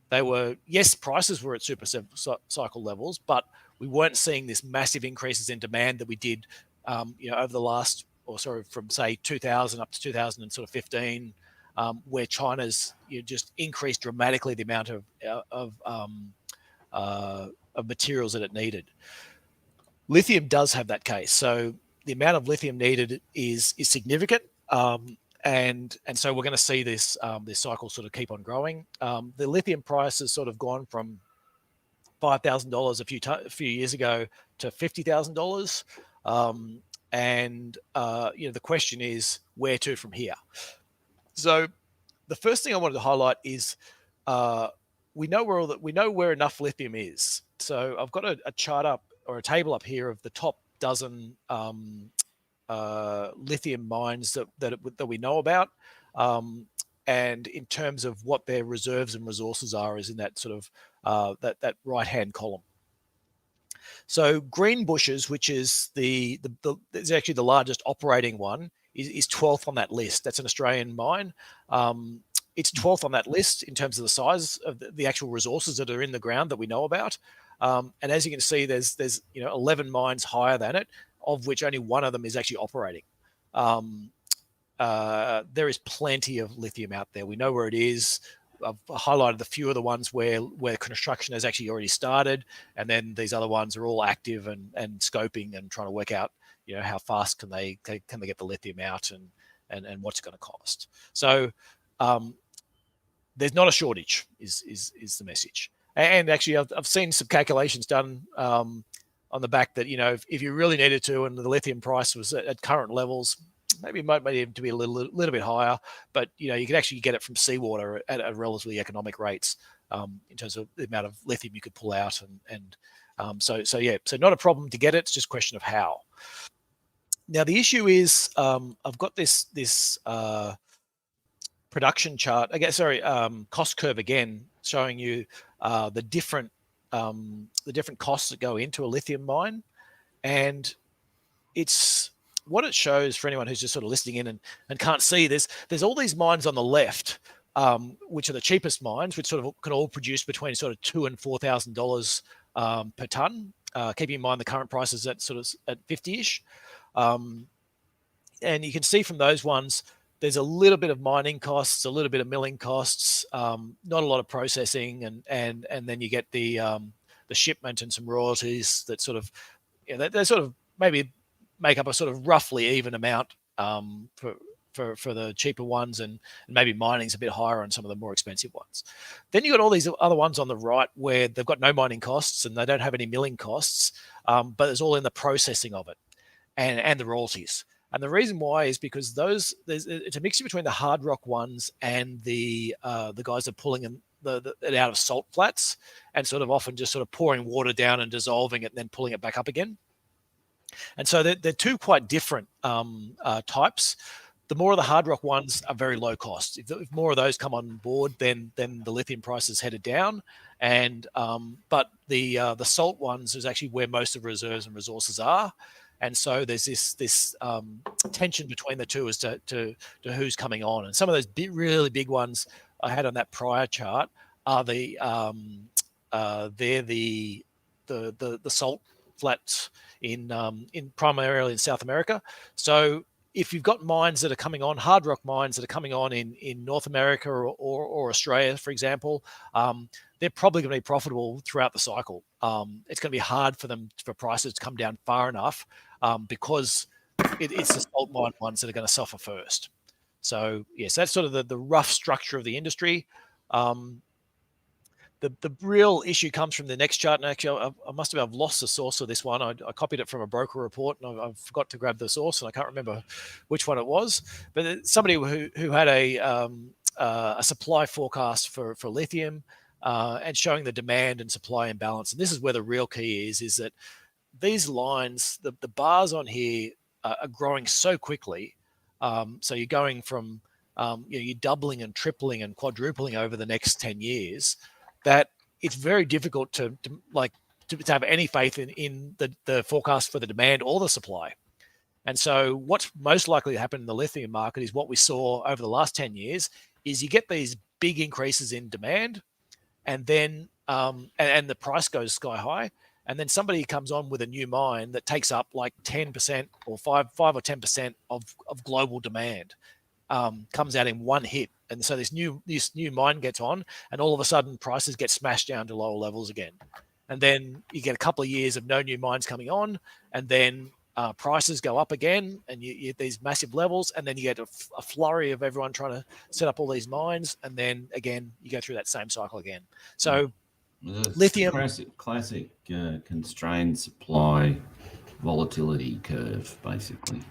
They were, yes, prices were at super cycle levels, but we weren't seeing this massive increases in demand that we did, over the last, from say 2000 up to 2015, where China's just increased dramatically the amount of materials that it needed. Lithium does have that case. So the amount of lithium needed is significant. And so we're going to see this cycle sort of keep on growing. The lithium price has sort of gone from $5,000 a few years ago to $50,000, and the question is where to from here. So the first thing I wanted to highlight is we know where enough lithium is. So I've got a chart up, or a table up here, of the top dozen lithium mines that we know about, and in terms of what their reserves and resources are, is in that sort of that right hand column. So Greenbushes, which is is actually the largest operating one, is 12th on that list. That's an Australian mine, It's 12th on that list in terms of the size of the actual resources that are in the ground that we know about. And as you can see, there's 11 mines higher than it, of which only one of them is actually operating. There is plenty of lithium out there. We know where it is. I've highlighted the few of the ones where construction has actually already started, and then these other ones are all active and scoping and trying to work out, how fast can they get the lithium out and what's it going to cost. So there's not a shortage is the message. And actually, I've seen some calculations done on the back that if you really needed to, and the lithium price was at current levels, maybe it might need to be a little bit higher, but you could actually get it from seawater at relatively economic rates in terms of the amount of lithium you could pull out, so not a problem to get it. It's just a question of how. Now the issue is I've got this production chart, cost curve again, showing you the different costs that go into a lithium mine, and it's what it shows for anyone who's just sort of listening in and can't see. There's all these mines on the left, which are the cheapest mines, which sort of can all produce between sort of $2,000 and $4,000 per ton. Keeping in mind the current prices at 50-ish, and you can see from those ones, there's a little bit of mining costs, a little bit of milling costs, not a lot of processing, and then you get the shipment and some royalties that sort of, they sort of maybe make up a sort of roughly even amount for the cheaper ones, and maybe mining's a bit higher on some of the more expensive ones. Then you got all these other ones on the right where they've got no mining costs and they don't have any milling costs, but it's all in the processing of it and the royalties. And the reason why is because it's a mixture between the hard rock ones and the guys that are pulling it out of salt flats and sort of often just sort of pouring water down and dissolving it and then pulling it back up again. And so they're two quite different types. The more of the hard rock ones are very low cost. If more of those come on board, then the lithium price is headed down. And but the salt ones is actually where most of the reserves and resources are. And so there's this tension between the two as to who's coming on. And some of those really big ones I had on that prior chart are they're the salt flats in primarily in South America. So if you've got mines that are coming on, hard rock mines that are coming on in North America or Australia, for example, they're probably going to be profitable throughout the cycle. It's going to be hard for prices to come down far enough because it's the salt mine ones that are going to suffer first. So yes, that's sort of the rough structure of the industry. The real issue comes from the next chart, and actually I must have lost the source of this one. I copied it from a broker report, and I forgot to grab the source, and I can't remember which one it was. But somebody who had a supply forecast for lithium and showing the demand and supply imbalance. And this is where the real key is that these lines, the bars on here are growing so quickly. So you're going from you're doubling and tripling and quadrupling over the next 10 years. That it's very difficult to have any faith in the forecast for the demand or the supply. And so what's most likely to happen in the lithium market is what we saw over the last 10 years is you get these big increases in demand, and then and the price goes sky high, and then somebody comes on with a new mine that takes up like 10% or 5 or 10% of global demand. Comes out in one hit, and so this new mine gets on, and all of a sudden prices get smashed down to lower levels again, and then you get a couple of years of no new mines coming on, and then prices go up again, and you get these massive levels, and then you get a flurry of everyone trying to set up all these mines, and then again you go through that same cycle again. So lithium, classic constrained supply volatility curve, basically.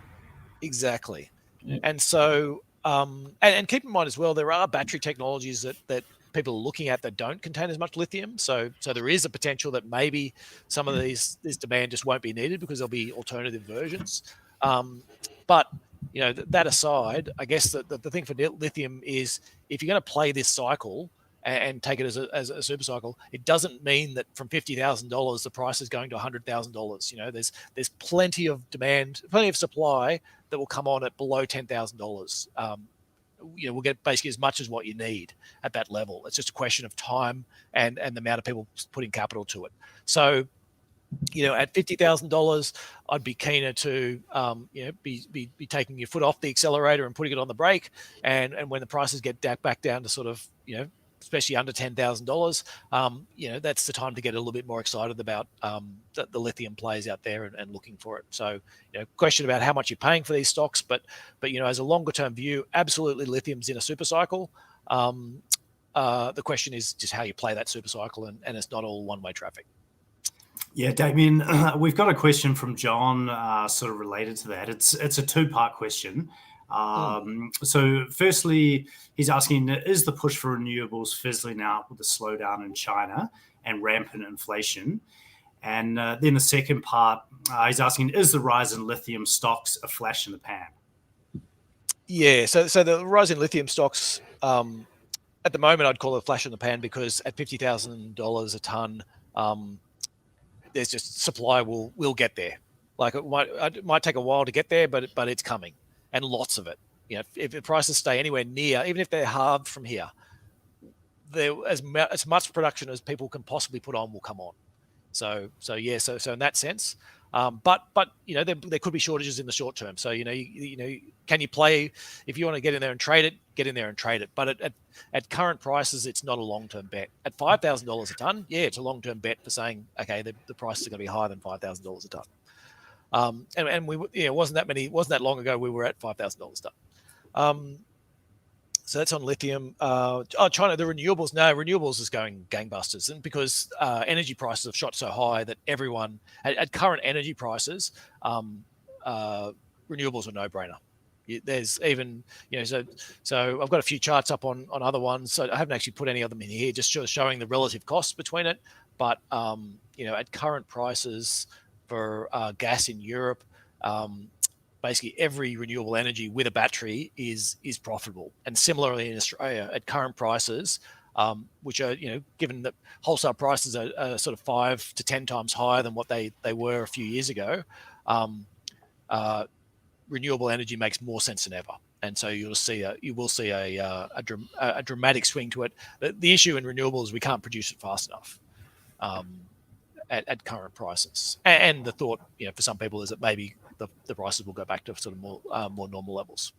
Exactly. Yeah. And so and keep in mind as well, there are battery technologies that people are looking at that don't contain as much lithium. So there is a potential that maybe some of this demand just won't be needed because there'll be alternative versions. But that aside, I guess the thing for lithium is if you're going to play this cycle and take it as a super cycle, it doesn't mean that from $50,000 the price is going to $100,000. There's plenty of demand, plenty of supply that will come on at below $10,000 we'll get basically as much as what you need at that level. It's just a question of time and the amount of people putting capital to it. So, at $50,000, I'd be keener to, be taking your foot off the accelerator and putting it on the brake. And when the prices get back down to sort of, especially under $10,000, that's the time to get a little bit more excited about the lithium plays out there and looking for it. So, question about how much you're paying for these stocks, but as a longer term view, absolutely lithium's in a super cycle. The question is just how you play that super cycle, and it's not all one-way traffic. Yeah, Damien, we've got a question from John sort of related to that. It's a two-part question. So firstly, he's asking, is the push for renewables fizzling out with the slowdown in China and rampant inflation? And then the second part, he's asking, is the rise in lithium stocks a flash in the pan? Yeah, so the rise in lithium stocks, at the moment, I'd call it a flash in the pan, because at $50,000 a ton, there's just supply will get there. Like it might take a while to get there, but it's coming, and lots of it. If the prices stay anywhere near, even if they're halved from here, as much production as people can possibly put on will come on. So in that sense, but there could be shortages in the short term. So can you play, if you want to get in there and trade it, get in there and trade it. But at current prices, it's not a long-term bet. At $5,000 a ton, yeah, it's a long-term bet for saying, okay, the prices are going to be higher than $5,000 a ton. And we, wasn't that long ago we were at $5,000 a ton. So that's on lithium. China, the renewables. No, renewables is going gangbusters, and because energy prices have shot so high that everyone at current energy prices, renewables are no-brainer. There's even, so I've got a few charts up on other ones. So I haven't actually put any of them in here, just showing the relative costs between it. But at current prices for gas in Europe, basically every renewable energy with a battery is profitable. And similarly in Australia, at current prices, which are, given that wholesale prices are sort of 5 to 10 times higher than what they were a few years ago, renewable energy makes more sense than ever. And so you will see a dramatic swing to it. The issue in renewables is we can't produce it fast enough at current prices. And the thought, for some people, is that maybe the prices will go back to sort of more normal levels.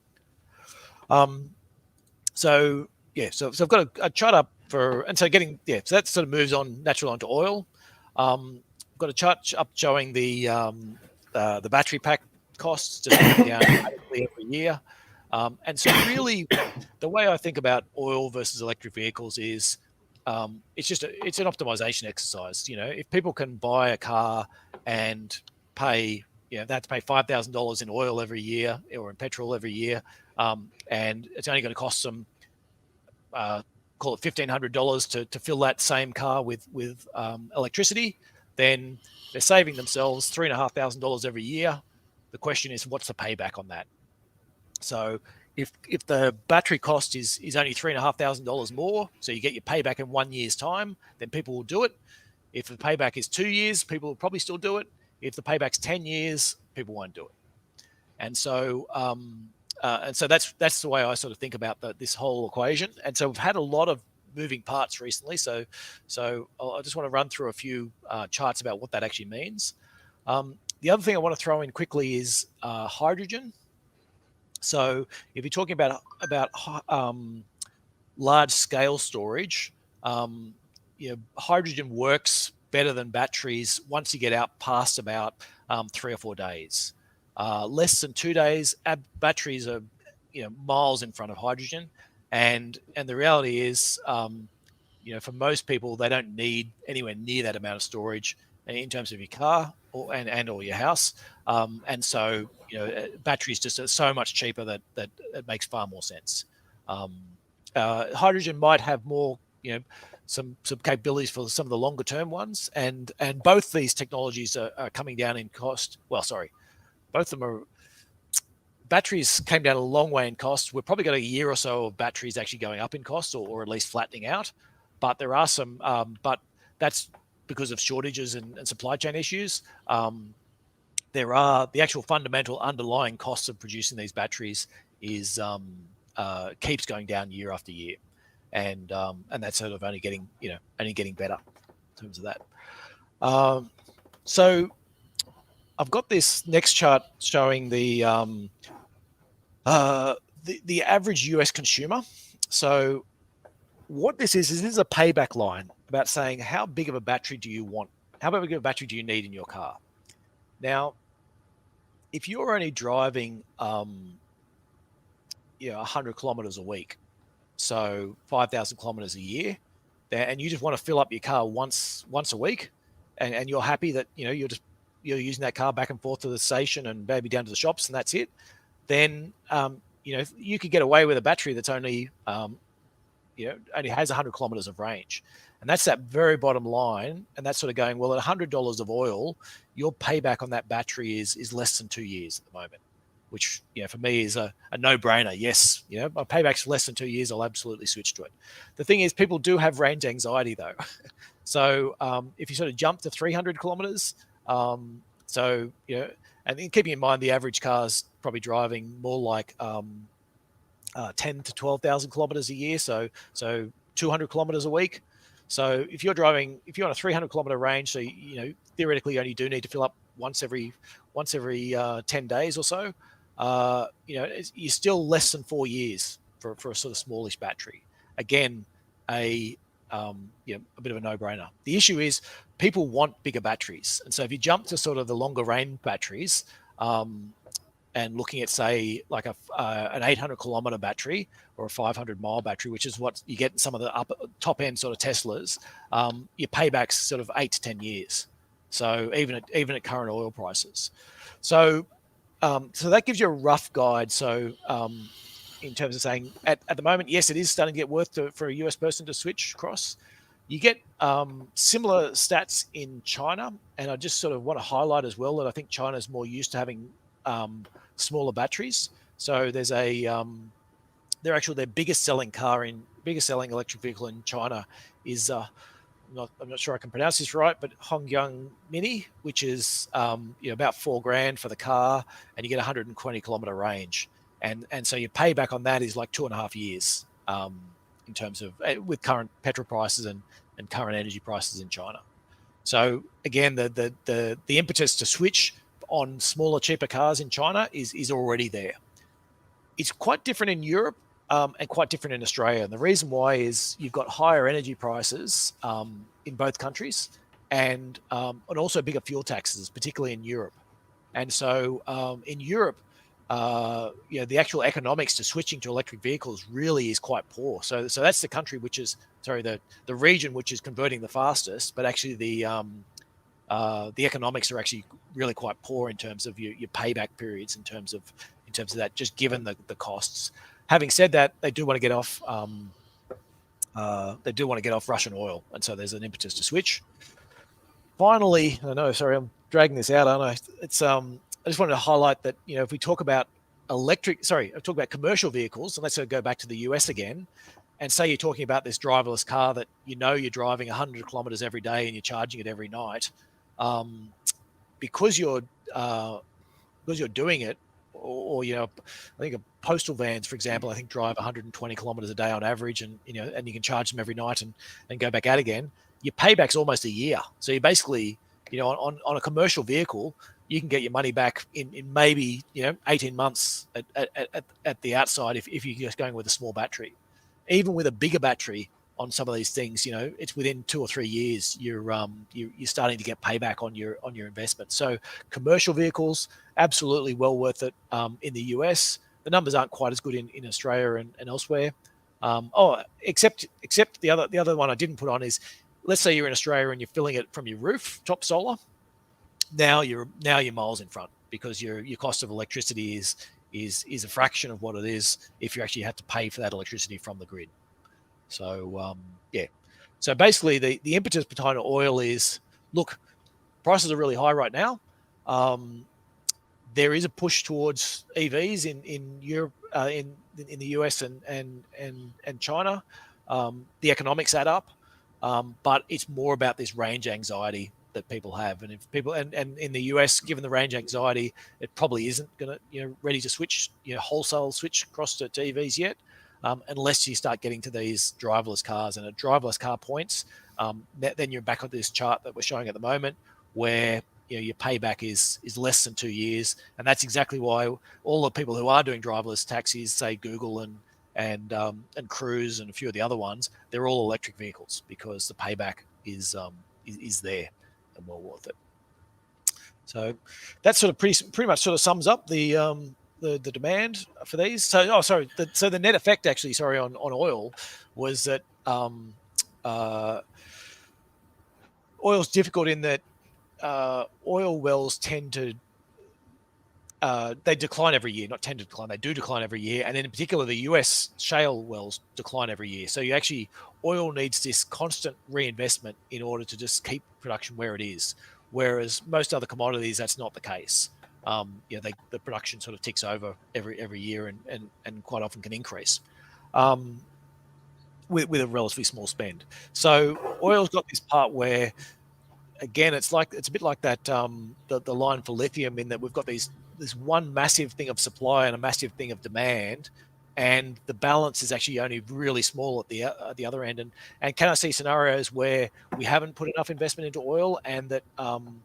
So I've got a chart up so that sort of moves on naturally onto oil. I've got a chart up showing the battery pack costs just coming down every year. And so really the way I think about oil versus electric vehicles is it's an optimization exercise. If people can buy a car and pay, they have to pay $5,000 in oil every year or in petrol every year, and it's only going to cost them, call it $1,500 to fill that same car with electricity, then they're saving themselves $3,500 every year. The question is, what's the payback on that? So if the battery cost is only $3,500 more, so you get your payback in 1 year's time, then people will do it. If the payback is 2 years, people will probably still do it. If the payback's 10 years, people won't do it. And so that's the way I sort of think about this whole equation. And so we've had a lot of moving parts recently. So I just want to run through a few charts about what that actually means. The other thing I want to throw in quickly is hydrogen. So if you're talking about large scale storage, hydrogen works better than batteries once you get out past about 3 or 4 days. Less than 2 days, batteries are miles in front of hydrogen, and the reality is, for most people, they don't need anywhere near that amount of storage in terms of your car or your house, and so batteries just are so much cheaper that it makes far more sense. Hydrogen might have more, some capabilities for some of the longer term ones, and both these technologies are coming down in cost. Well, sorry, both of them are. Batteries came down a long way in cost. We've probably got a year or so of batteries actually going up in cost, or at least flattening out. But there are some, but that's because of shortages and supply chain issues. There are the actual fundamental underlying costs of producing these batteries is keeps going down year after year, and that's sort of only getting better in terms of that. So I've got this next chart showing the average US consumer. So what this is a payback line about saying how big of a battery do you want? How big of a battery do you need in your car? Now, if you're only driving 100 kilometers a week, so 5,000 kilometers a year, and you just want to fill up your car once a week, and you're happy that you're using that car back and forth to the station and maybe down to the shops, and that's it, then you could get away with a battery that's only only has 100 kilometers of range. And that's that very bottom line. And that's sort of going, well, at $100 of oil, your payback on that battery is less than 2 years at the moment, which, for me is a no-brainer. Yes, my payback's less than 2 years, I'll absolutely switch to it. The thing is, people do have range anxiety, though. So if you sort of jump to 300 kilometers, and then keeping in mind the average car's probably driving more like 10 to 12,000 kilometers a year, so 200 kilometers a week. So if you're on a 300 kilometer range, so theoretically you only do need to fill up once every 10 days or so. You're still less than 4 years for a sort of smallish battery. Again, a bit of a no-brainer. The issue is people want bigger batteries, and so if you jump to sort of the longer range batteries, and looking at, say, like an 800 kilometer battery or a 500 mile battery, which is what you get in some of the top end sort of Teslas, your payback's sort of 8 to 10 years. So even at current oil prices. So that gives you a rough guide. So in terms of saying at the moment, yes, it is starting to get worth for a US person to switch across. You get similar stats in China, and I just sort of want to highlight as well that I think China is more used to having smaller batteries. So there's their biggest selling electric vehicle in China is I'm not sure I can pronounce this right, but Hongyang Mini, which is about $4,000 for the car, and you get 120 kilometer range, and so your payback on that is like 2.5 years in terms of with current petrol prices and current energy prices in China. So again, the impetus to switch on smaller, cheaper cars in China is already there. It's quite different in Europe and quite different in Australia. And the reason why is you've got higher energy prices in both countries, and also bigger fuel taxes, particularly in Europe. And so in Europe, the actual economics to switching to electric vehicles really is quite poor. So that's the country the region which is converting the fastest, but actually the economics are actually really quite poor in terms of your payback periods, in terms of that, just given the costs. Having said that, they do want to get off Russian oil, and so there's an impetus to switch. Finally, I'm dragging this out, aren't I? It's I just wanted to highlight that if we talk about commercial vehicles, and let's go back to the US again, and say you're talking about this driverless car that you're driving 100 kilometers every day and you're charging it every night. Because you're doing it, or I think postal vans, for example, I think drive 120 kilometers a day on average, and and you can charge them every night and go back out again. Your payback's almost a year. So you basically, on a commercial vehicle, you can get your money back in maybe 18 months at the outside if you're just going with a small battery. Even with a bigger battery on some of these things, it's within 2 or 3 years you're starting to get payback on your investment. So commercial vehicles, absolutely well worth it in the US. The numbers aren't quite as good in Australia and elsewhere. Except the other one I didn't put on is, let's say you're in Australia and you're filling it from your roof, top solar. Now you're miles in front, because your cost of electricity is a fraction of what it is if you actually have to pay for that electricity from the grid. So so basically the impetus behind oil is, look, prices are really high right now. There is a push towards EVs in Europe, in the US and China. The economics add up, but it's more about this range anxiety that people have. And if people and in the US, given the range anxiety, it probably isn't going to ready to switch wholesale switch across to EVs yet, unless you start getting to these driverless cars. And at driverless car points, then you're back on this chart that we're showing at the moment, where your payback is less than 2 years, and that's exactly why all the people who are doing driverless taxis, say Google and Cruise and a few of the other ones, they're all electric vehicles, because the payback is there and well worth it. So that sort of pretty much sort of sums up the demand for these. So so the net effect actually, on oil was that oil's difficult in that oil wells tend to they decline every year, not tend to decline, they do decline every year. And in particular, the US shale wells decline every year. So oil needs this constant reinvestment in order to just keep production where it is. Whereas most other commodities, that's not the case. The production sort of ticks over every year and quite often can increase with a relatively small spend. So oil's got this part where, again, it's a bit like that the line for lithium, in that we've got this one massive thing of supply and a massive thing of demand, and the balance is actually only really small at the other end. And can I see scenarios where we haven't put enough investment into oil, and that and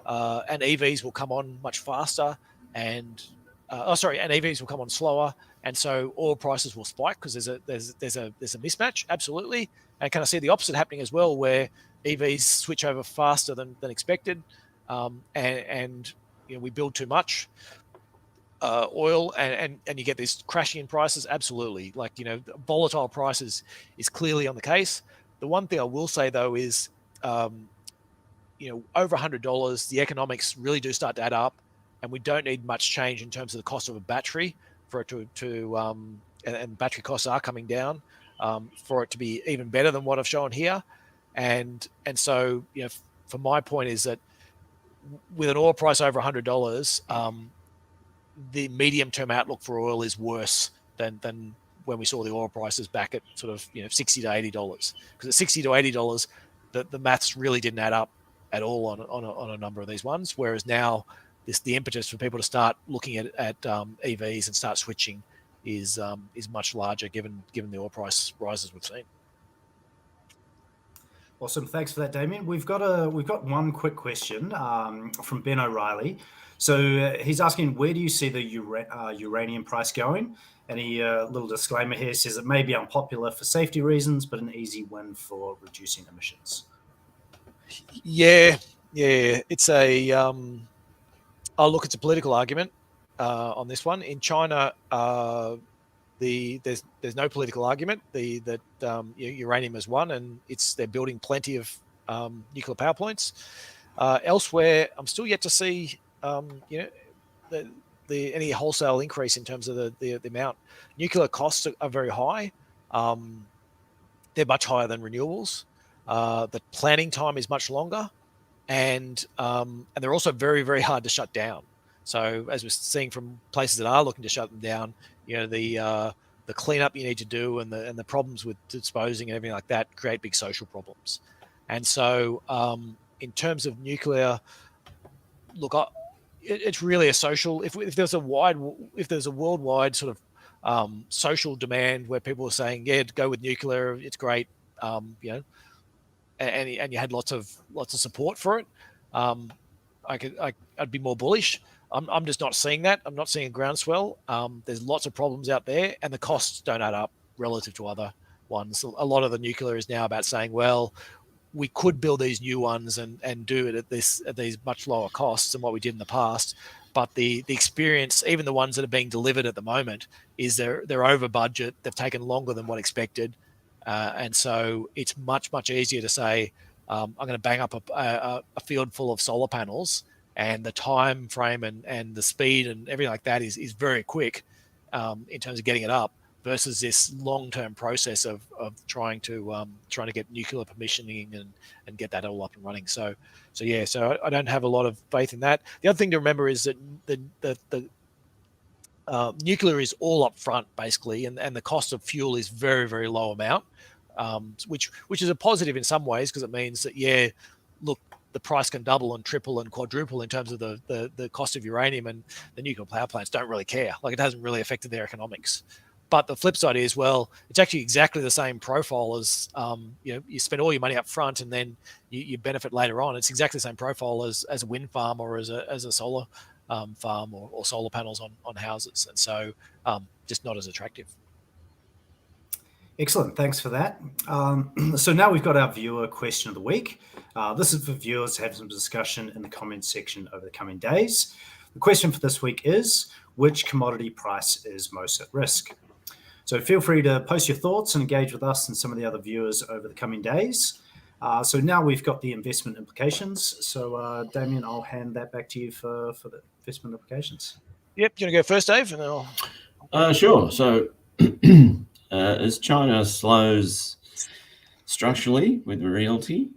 EVs will come on much faster, and EVs will come on slower, and so oil prices will spike because there's a mismatch, absolutely. And can I see the opposite happening as well, where EVs switch over faster than expected, and we build too much oil, and you get this crashing in prices? Absolutely. Volatile prices is clearly on the case. The one thing I will say, though, is over $100, the economics really do start to add up, and we don't need much change in terms of the cost of a battery for it to and battery costs are coming down, for it to be even better than what I've shown here. And so, for my point is that with an oil price over $100, the medium-term outlook for oil is worse than when we saw the oil prices back at sort of $60 to $80. Because at $60 to $80, the maths really didn't add up at all on a number of these ones. Whereas now, the impetus for people to start looking at EVs and start switching is much larger given the oil price rises we've seen. Awesome, thanks for that, Damien. We've got one quick question from Ben O'Reilly. So he's asking, where do you see the uranium price going? And he little disclaimer here says it may be unpopular for safety reasons, but an easy win for reducing emissions. Yeah, it's it's a political argument on this one. In China, there's no political argument. That uranium is one, and they're building plenty of nuclear power plants. Elsewhere, I'm still yet to see any wholesale increase in terms of the amount. Nuclear costs are very high. They're much higher than renewables. The planning time is much longer, and they're also very, very hard to shut down. So as we're seeing from places that are looking to shut them down, the cleanup you need to do and the problems with disposing and everything like that create big social problems. And so in terms of nuclear, look, it's really a social. If there's a worldwide sort of social demand where people are saying, yeah, go with nuclear, it's great, and you had lots of support for it, I'd be more bullish. I'm just not seeing that. I'm not seeing a groundswell. There's lots of problems out there, and the costs don't add up relative to other ones. A lot of the nuclear is now about saying, well, we could build these new ones and do it at these much lower costs than what we did in the past. But the experience, even the ones that are being delivered at the moment, is they're over budget. They've taken longer than what expected, and so it's much easier to say, I'm going to bang up a field full of solar panels, and the time frame and the speed and everything like that is very quick in terms of getting it up, versus this long-term process of trying to get nuclear permissioning and get that all up and running. So I don't have a lot of faith in that. The other thing to remember is that the nuclear is all up front basically, and the cost of fuel is very, very low amount, which is a positive in some ways, because it means that, yeah, look, the price can double and triple and quadruple in terms of the cost of uranium, and the nuclear power plants don't really care. Like, it hasn't really affected their economics. But the flip side is, well, it's actually exactly the same profile as, you spend all your money up front and then you benefit later on. It's exactly the same profile as a wind farm or as a solar farm or solar panels on houses. And so just not as attractive. Excellent. Thanks for that. So now we've got our viewer question of the week. This is for viewers to have some discussion in the comments section over the coming days. The question for this week is, which commodity price is most at risk? So feel free to post your thoughts and engage with us and some of the other viewers over the coming days. So now we've got the investment implications. So Damien, I'll hand that back to you for the investment implications. Yep. Do you want to go first, Dave? And then I'll... Sure. So as China slows structurally with realty,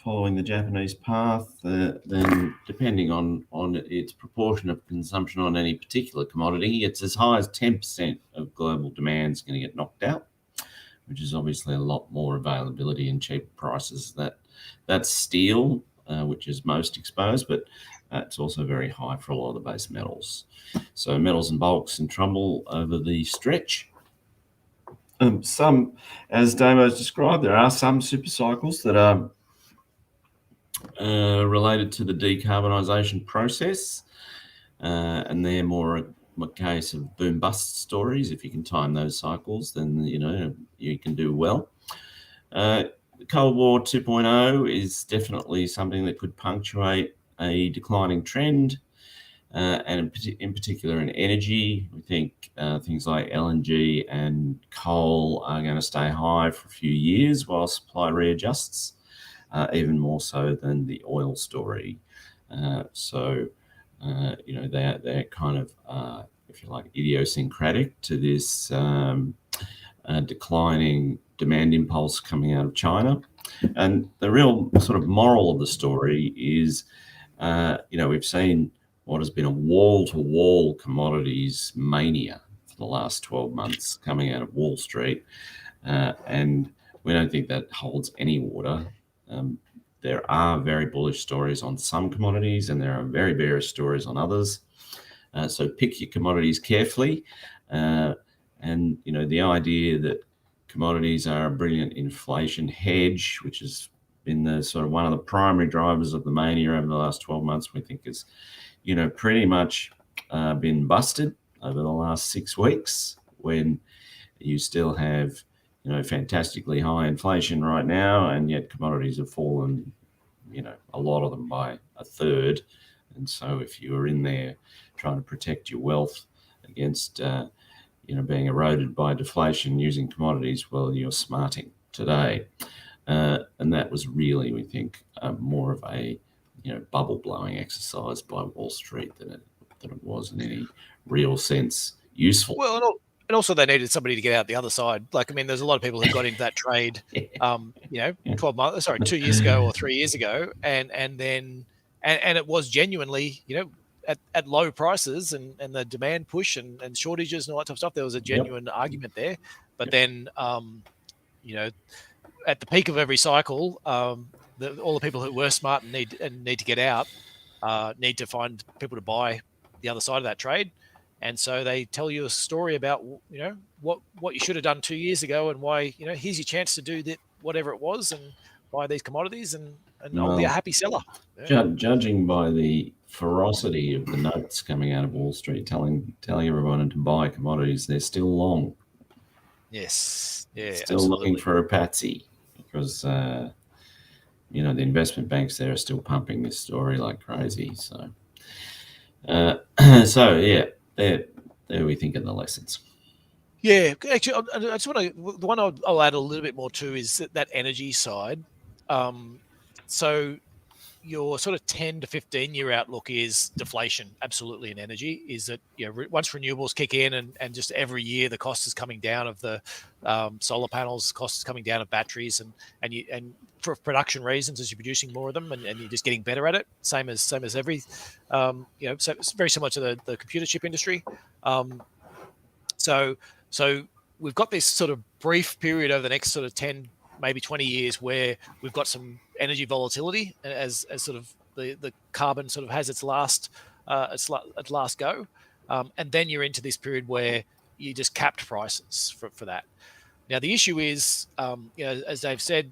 following the Japanese path, then depending on its proportion of consumption on any particular commodity, it's as high as 10% of global demand is going to get knocked out, which is obviously a lot more availability and cheaper prices. That's steel, which is most exposed, but it's also very high for a lot of the base metals. So metals and bulks in trouble over the stretch. Some, as Damo's described, there are some super cycles that are related to the decarbonisation process, and they're more a case of boom bust stories. If you can time those cycles, then you can do well. The Cold War 2.0 is definitely something that could punctuate a declining trend, and in particular in energy. We think things like LNG and coal are going to stay high for a few years while supply readjusts. Even more so than the oil story. They're kind of, if you like, idiosyncratic to this declining demand impulse coming out of China. And the real sort of moral of the story is, we've seen what has been a wall-to-wall commodities mania for the last 12 months coming out of Wall Street. And we don't think that holds any water. There are very bullish stories on some commodities, and there are very bearish stories on others. So pick your commodities carefully. And the idea that commodities are a brilliant inflation hedge, which has been the sort of one of the primary drivers of the mania over the last 12 months, we think is, pretty much been busted over the last 6 weeks, when you still have fantastically high inflation right now, and yet commodities have fallen, a lot of them by a third. And so if you are in there trying to protect your wealth against, being eroded by deflation using commodities, well, you're smarting today. And that was really, we think, more of a, bubble blowing exercise by Wall Street than it was in any real sense useful. Well, and also they needed somebody to get out the other side. Like, there's a lot of people who got into that trade, 2 years ago or 3 years ago. And it was genuinely, at low prices and the demand push and shortages and all that type of stuff, there was a genuine argument there. But then, at the peak of every cycle, all the people who were smart and need to get out, need to find people to buy the other side of that trade. And so they tell you a story about, what you should have done 2 years ago, and why, here's your chance to do that, whatever it was, and buy these commodities, and I'll be a happy seller. Judging by the ferocity of the notes coming out of Wall Street telling everyone to buy commodities, they're still long. Yes. Yeah. Still absolutely. looking for a patsy, because the investment banks there are still pumping this story like crazy. So there we think of the lessons. Yeah, actually, I just want to. The one I'll add a little bit more to is that energy side. So your sort of 10 to 15 year outlook is deflation, absolutely, in energy. Is that once renewables kick in and just every year the cost is coming down of the solar panels, cost is coming down of batteries, and for production reasons, as you're producing more of them and you're just getting better at it. Same as every, so it's very similar to the computer chip industry. So we've got this sort of brief period over the next sort of 10, maybe 20 years where we've got some energy volatility as sort of the carbon sort of has its last go, and then you're into this period where you just capped prices for that. Now the issue is, as Dave said,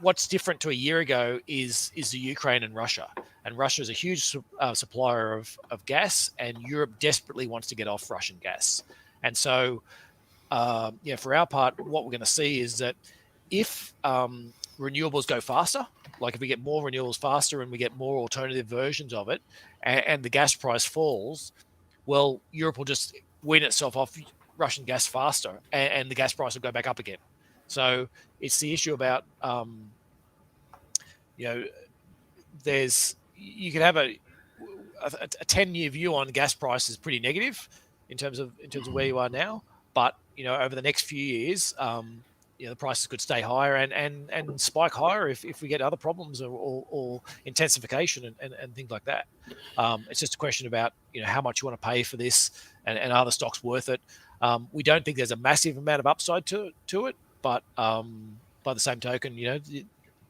what's different to a year ago is the Ukraine and Russia. And Russia is a huge supplier of gas, and Europe desperately wants to get off Russian gas. And so, for our part, what we're going to see is that if renewables go faster, like if we get more renewables faster and we get more alternative versions of it, and the gas price falls, well, Europe will just wean itself off Russian gas faster, and the gas price will go back up again. So it's the issue about, you can have a 10-year view on gas prices pretty negative in terms of where you are now, but over the next few years, the prices could stay higher and spike higher if we get other problems or intensification and things like that. It's just a question about how much you want to pay for this and are the stocks worth it. We don't think there's a massive amount of upside to it, but by the same token,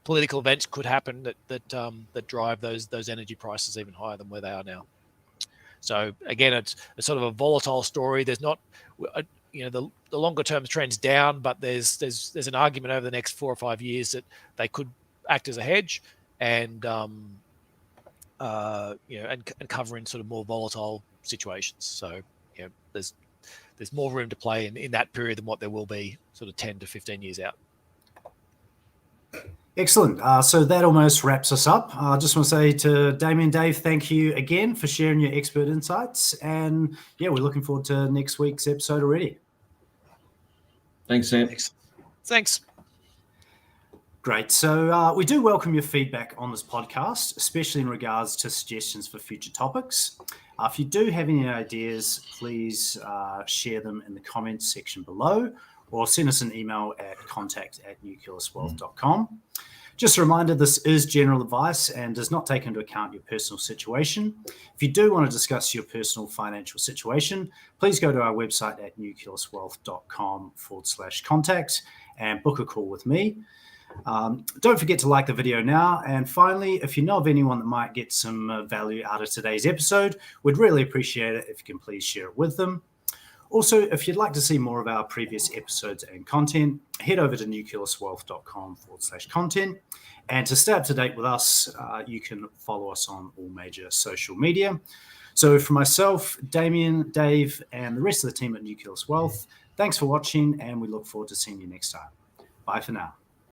political events could happen that drive those energy prices even higher than where they are now. So again, it's sort of a volatile story. There's not, the longer term trend's down, but there's an argument over the next 4 or 5 years that they could act as a hedge and cover in sort of more volatile situations. So there's more room to play in that period than what there will be sort of 10 to 15 years out. Excellent. So that almost wraps us up. I just want to say to Damien, Dave, thank you again for sharing your expert insights. And we're looking forward to next week's episode already. Thanks, Sam. Thanks. Great. So we do welcome your feedback on this podcast, especially in regards to suggestions for future topics. If you do have any ideas, please share them in the comments section below, or send us an email at contact@nucleuswealth.com. Just a reminder, this is general advice and does not take into account your personal situation. If you do want to discuss your personal financial situation, please go to our website at nucleuswealth.com/contact and book a call with me. Don't forget to like the video now. And finally, if you know of anyone that might get some value out of today's episode, we'd really appreciate it if you can please share it with them. Also, if you'd like to see more of our previous episodes and content, head over to nucleuswealth.com/content. And to stay up to date with us, you can follow us on all major social media. So for myself, Damien, Dave, and the rest of the team at Nucleus Wealth, thanks for watching, and we look forward to seeing you next time. Bye for now.